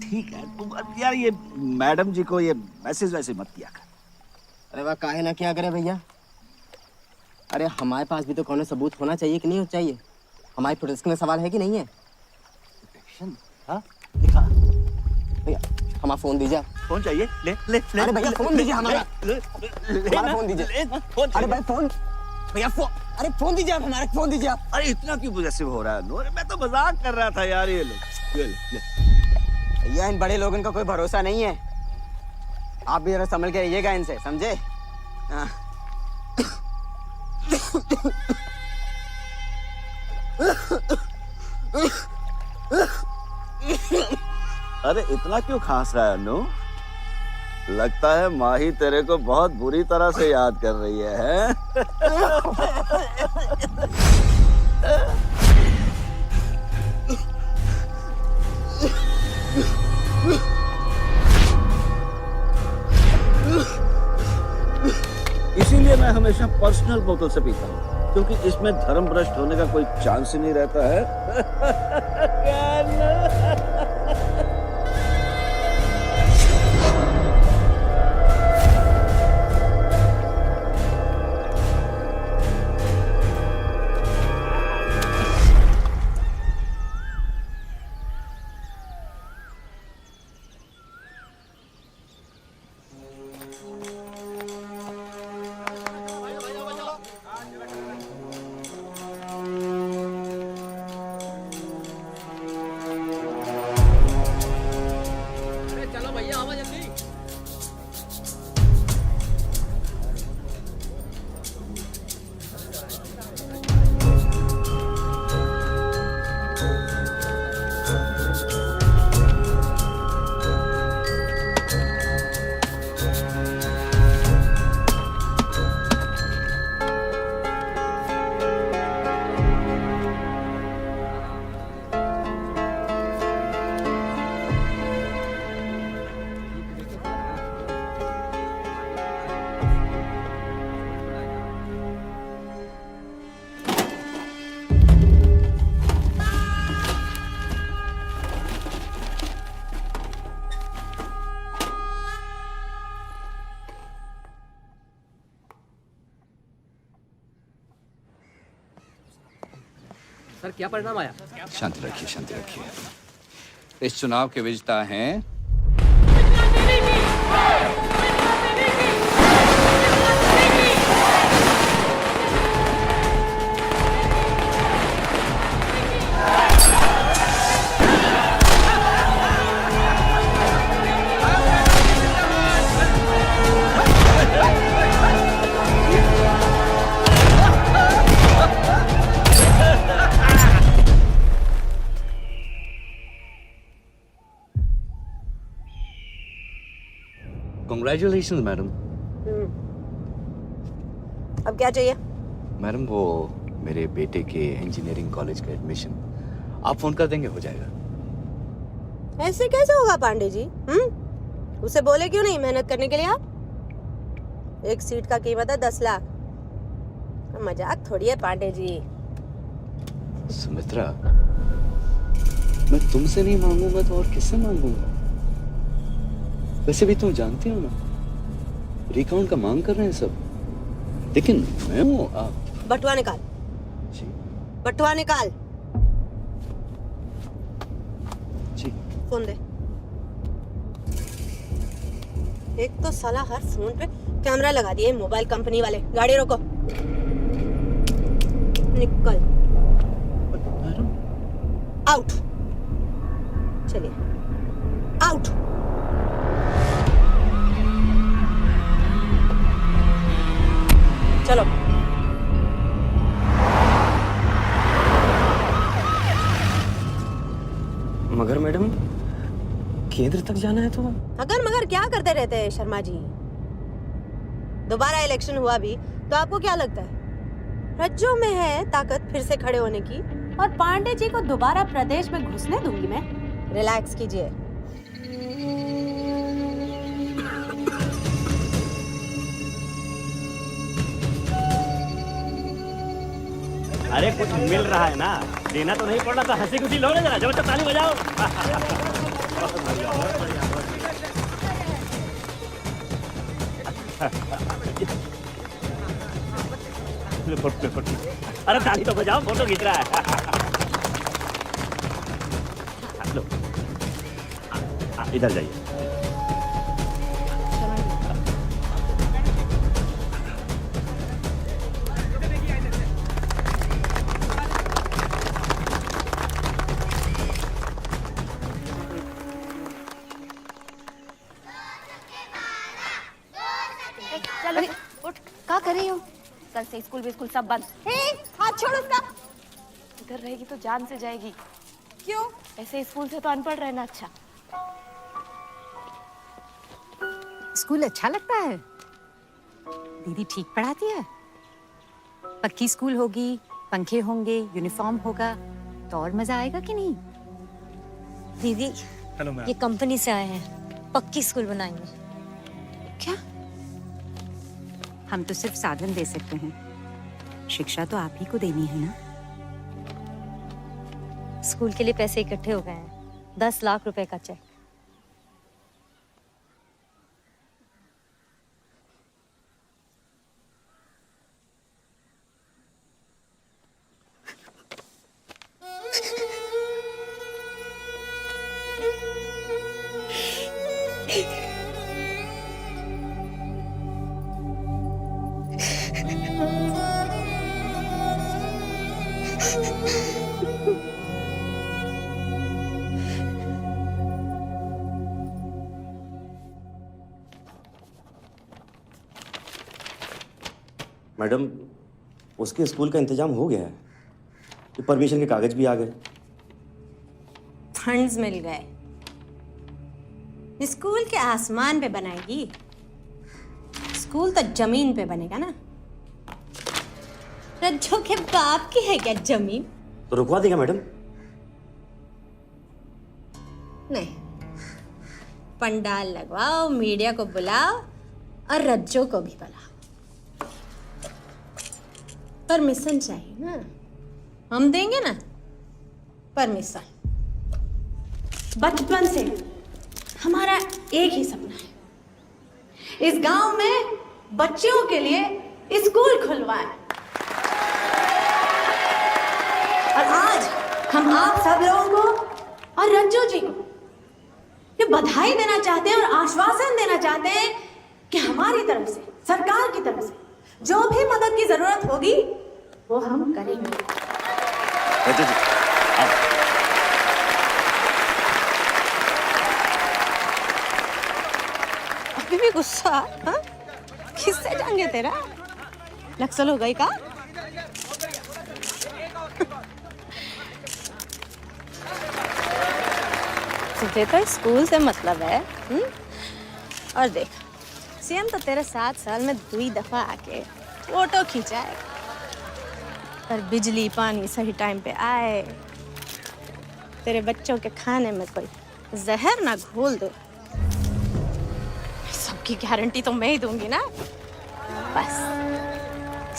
ठीक है, तुम यार ये मैडम जी को ये मैसेज वैसे मत किया कर। अरे वाह, काहे ना क्या करे भैया। अरे हमारे पास भी तो कौन सबूत होना चाहिए कि नहीं चाहिए। हमारी प्रोटेक्शन में सवाल है कि नहीं है। प्रोटेक्शन? हाँ, दिखा भैया, हमारा फोन दीजिए। फोन चाहिए? ले ले ले। अरे भैया फोन दीजिए हमारा। हमारा फोन दीजिए। अरे भाई फोन, भैया फोन, अरे फोन दीजिए आप, हमारा फोन दीजिए आप। अरे इतना क्यों पॉजेसिव हो रहा है अनु? अरे मैं तो मजाक कर रहा था यार। ये ले ले। भैया इन बड़े लोगों का कोई भरोसा नहीं है। आप भी जरा संभल के रहिएगा इनसे, समझे? अरे इतना क्यों खांस रहा है अनु? लगता है माही तेरे को बहुत बुरी तरह से याद कर रही है? इसीलिए मैं हमेशा पर्सनल बोतल से पीता हूँ, क्योंकि इसमें धर्म भ्रष्ट होने का कोई चांस ही नहीं रहता है। सर क्या परिणाम आया? शांति रखिए, शांति रखिए। इस चुनाव के विजेता हैं Congratulations, मैडम। अब क्या चाहिए? मैडम वो मेरे बेटे के इंजीनियरिंग कॉलेज का एडमिशन आप फोन कर देंगे, हो जाएगा। ऐसे कैसे होगा पांडे जी? उसे बोले क्यों नहीं मेहनत करने के लिए आप? एक सीट का कीमत है 10 लाख। मजाक थोड़ी है पांडे जी। सुमित्रा, मैं तुमसे नहीं मांगूंगा तो और किससे मांगूंगा? वैसे भी तुम जानती हो ना, रिकाउंट का मांग कर रहे हैं सब, लेकिन मैं हूँ आप। बटुआ निकाल। बटुआ निकाल। जी। फोन दे। एक तो साला हर फोन पे कैमरा लगा दिए मोबाइल कंपनी वाले। गाड़ी रोको। निकल। आउट। चलिए आउट। चलो। मगर मैडम, केंद्र तक जाना है तो अगर मगर क्या करते रहते हैं शर्मा जी? दोबारा इलेक्शन हुआ भी तो आपको क्या लगता है रज्जो में है ताकत फिर से खड़े होने की? और पांडे जी को दोबारा प्रदेश में घुसने दूंगी मैं। रिलैक्स कीजिए। अरे कुछ मिल रहा है ना, देना तो नहीं पड़ रहा, तो हंसी खुशी लो ना, जरा जबरदस्त ताली बजाओ। अरे ताली तो बजाओ, फोटो खींच रहा है। लो, इधर जाइए। चलो उठ, क्या कर रही हो? कल से स्कूल भी स्कूल सब बंद। हाथ छोड़ उसका। इधर रहेगी तो जान से जाएगी। क्यों? ऐसे स्कूल से तो अनपढ़ रहना अच्छा। स्कूल अच्छा लगता है? दीदी ठीक पढ़ाती है? पक्की स्कूल होगी, पंखे होंगे, यूनिफॉर्म होगा तो और मजा आएगा कि नहीं? दीदी, हेलो मैम। ये कंपनी से आए हैं, पक्की स्कूल बनाएंगे। क्या? हम तो सिर्फ साधन दे सकते हैं, शिक्षा तो आप ही को देनी है ना। स्कूल के लिए पैसे इकट्ठे हो गए हैं, 10 लाख रुपए का चेक। मैडम, उसके स्कूल का इंतजाम हो गया है, परमिशन के कागज भी आ गए, फंड्स मिल गए। स्कूल के आसमान पे बनाएगी, स्कूल तो जमीन पे बनेगा ना। रज्जो के बाप की है क्या जमीन? तो रुकवा देगा मैडम? नहीं, पंडाल लगवाओ, मीडिया को बुलाओ और रज्जो को भी बुलाओ। परमिशन चाहिए ना, हम देंगे ना परमिशन। बचपन से हमारा एक ही सपना है, इस गांव में बच्चियों के लिए स्कूल खुलवाए। और आज हम आप सब लोगों को और रज्जू जी को ये बधाई देना चाहते हैं और आश्वासन देना चाहते हैं कि हमारी तरफ से, सरकार की तरफ से जो भी मदद की जरूरत होगी वो हम करेंगे। अभी भी गुस्सा? हाँ? किससे जाएंगे तेरा? नक्सल हो गई का? तुझे तो स्कूल से मतलब है। और देख, सीएम तो तेरे 7 साल में 2 दफा आके फोटो खींचाए, पर बिजली पानी सही टाइम पे आए, तेरे बच्चों के खाने में कोई जहर ना घोल दो। सबकी गारंटी तो मैं ही दूंगी ना। बस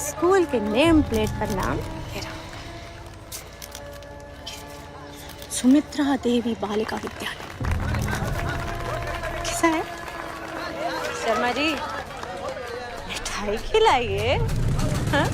स्कूल के नेम प्लेट पर नाम मेरा होगा, सुमित्रा देवी बालिका विद्यालय। कैसा है शर्मा जी? मिठाई खिलाइए। हाँ?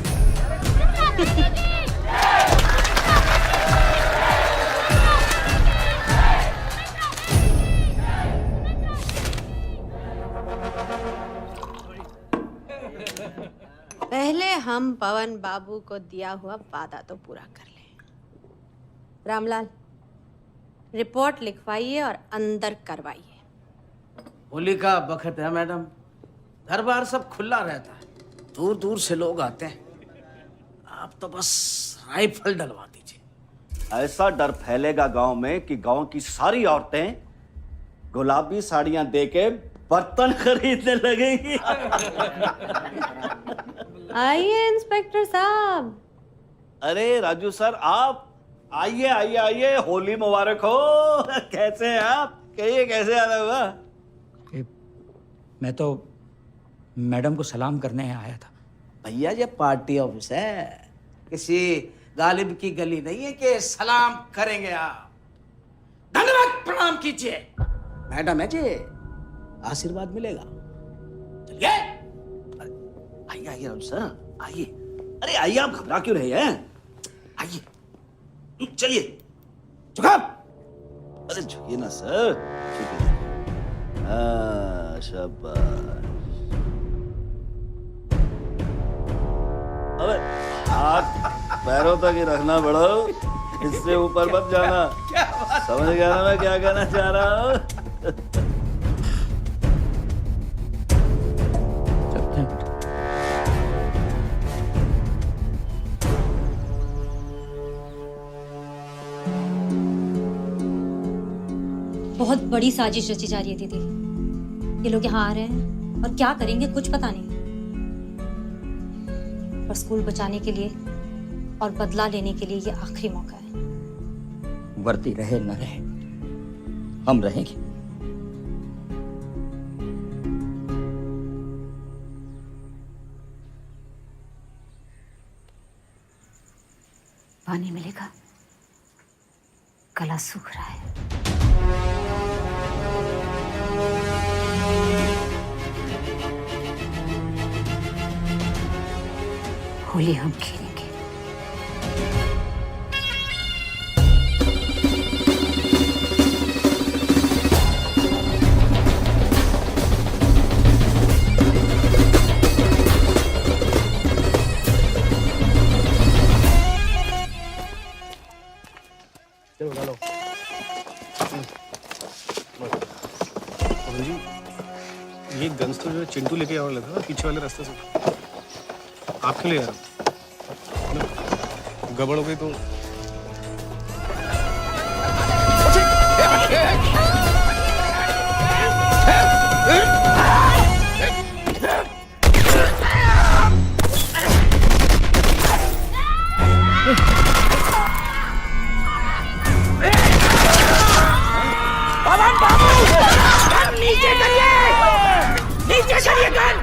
पहले हम पवन बाबू को दिया हुआ वादा तो पूरा कर लें। रामलाल, रिपोर्ट लिखवाइए और अंदर करवाइए। होली का बखत है मैडम, दरबार सब खुला रहता है, दूर दूर से लोग आते हैं। आप तो बस राइफल डलवा दीजिए। ऐसा डर फैलेगा गांव में कि गांव की सारी औरतें गुलाबी साड़ियां देके बर्तन खरीदने लगेंगी। आइए इंस्पेक्टर साहब। अरे राजू सर, आप आइए आइए आइए, होली मुबारक हो। कैसे हैं आप? कहिए कैसे आना हुआ? मैं तो मैडम को सलाम करने आया था। भैया ये पार्टी ऑफिस है, किसी गालिब की गली नहीं है कि सलाम करेंगे आप। धन्यवाद प्रणाम कीजिए। मैडम है जी, आशीर्वाद मिलेगा। चलिए आइए आइए राजू सर, आइए। अरे आइए, आप घबरा क्यों रहे हैं? आइए चलिए। झुकाओ। अरे झुकिए ना सर, झुकिए। हाँ, शाबाश। अबे हाथ पैरों तक ही रखना बड़ो, इससे ऊपर मत जाना। समझ गया ना मैं क्या कहना चाह रहा हूँ? बहुत बड़ी साजिश रची जा रही है दीदी। ये लोग यहाँ आ रहे हैं और क्या करेंगे कुछ पता नहीं, पर स्कूल बचाने के लिए और बदला लेने के लिए ये आखिरी मौका है। वर्दी रहे न रहे, हम रहेंगे। पानी मिलेगा? गला सूख रहा है। होली हम खेलेंगे। चलो डालो। जी ये गन्स तो जो चिंटू लेके आने लगा पीछे वाले रास्ते से, आपके लिए यार गड़बड़ हो गई तो। पवन बाबू, गन नीचे करिए, नीचे करिए गन।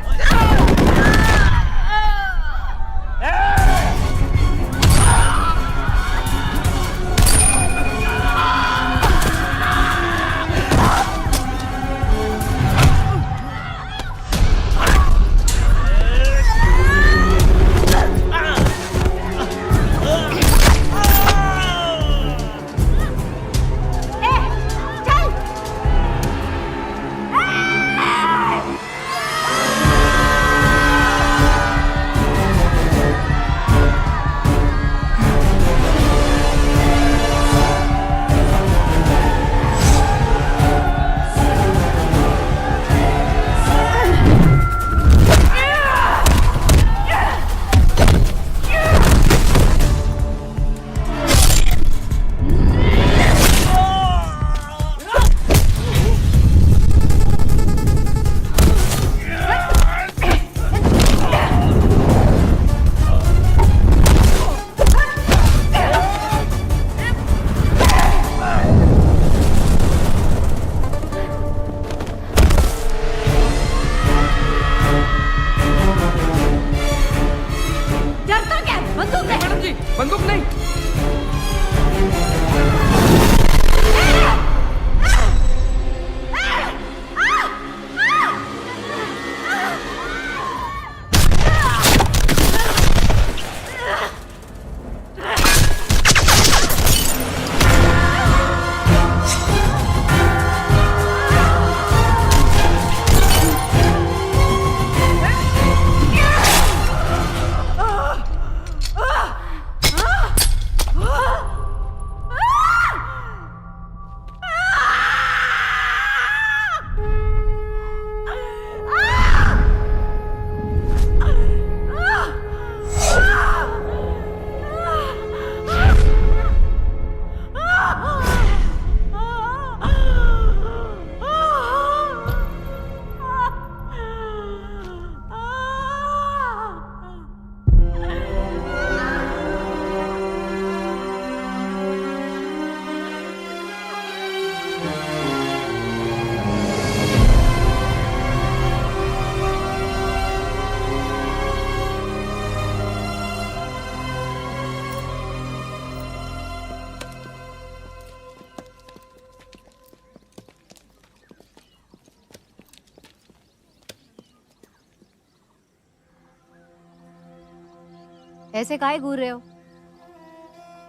ऐसे काहे घूर रहे हो?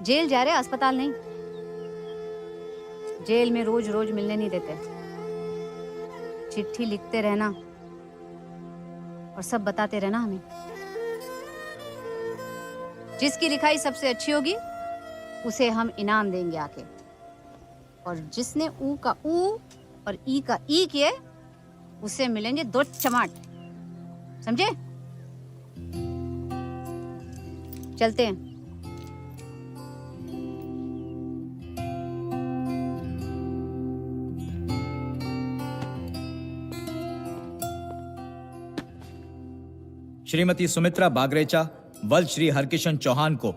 जेल जा रहे, अस्पताल नहीं। जेल में रोज रोज मिलने नहीं देते। चिट्ठी लिखते रहना और सब बताते रहना हमें। जिसकी लिखाई सबसे अच्छी होगी उसे हम इनाम देंगे आके, और जिसने ऊ का ऊ और ई का ई किए उसे मिलेंगे 2 चमाट। समझे? चलते हैं। श्रीमती सुमित्रा बागरेचा वल्द श्री हरकिशन चौहान को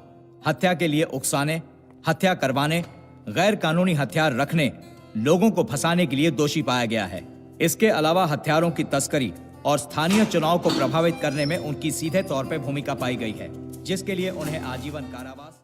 हत्या के लिए उकसाने, हत्या करवाने, गैर कानूनी हथियार रखने, लोगों को फंसाने के लिए दोषी पाया गया है। इसके अलावा हथियारों की तस्करी और स्थानीय चुनाव को प्रभावित करने में उनकी सीधे तौर पर भूमिका पाई गई है, जिसके लिए उन्हें आजीवन कारावास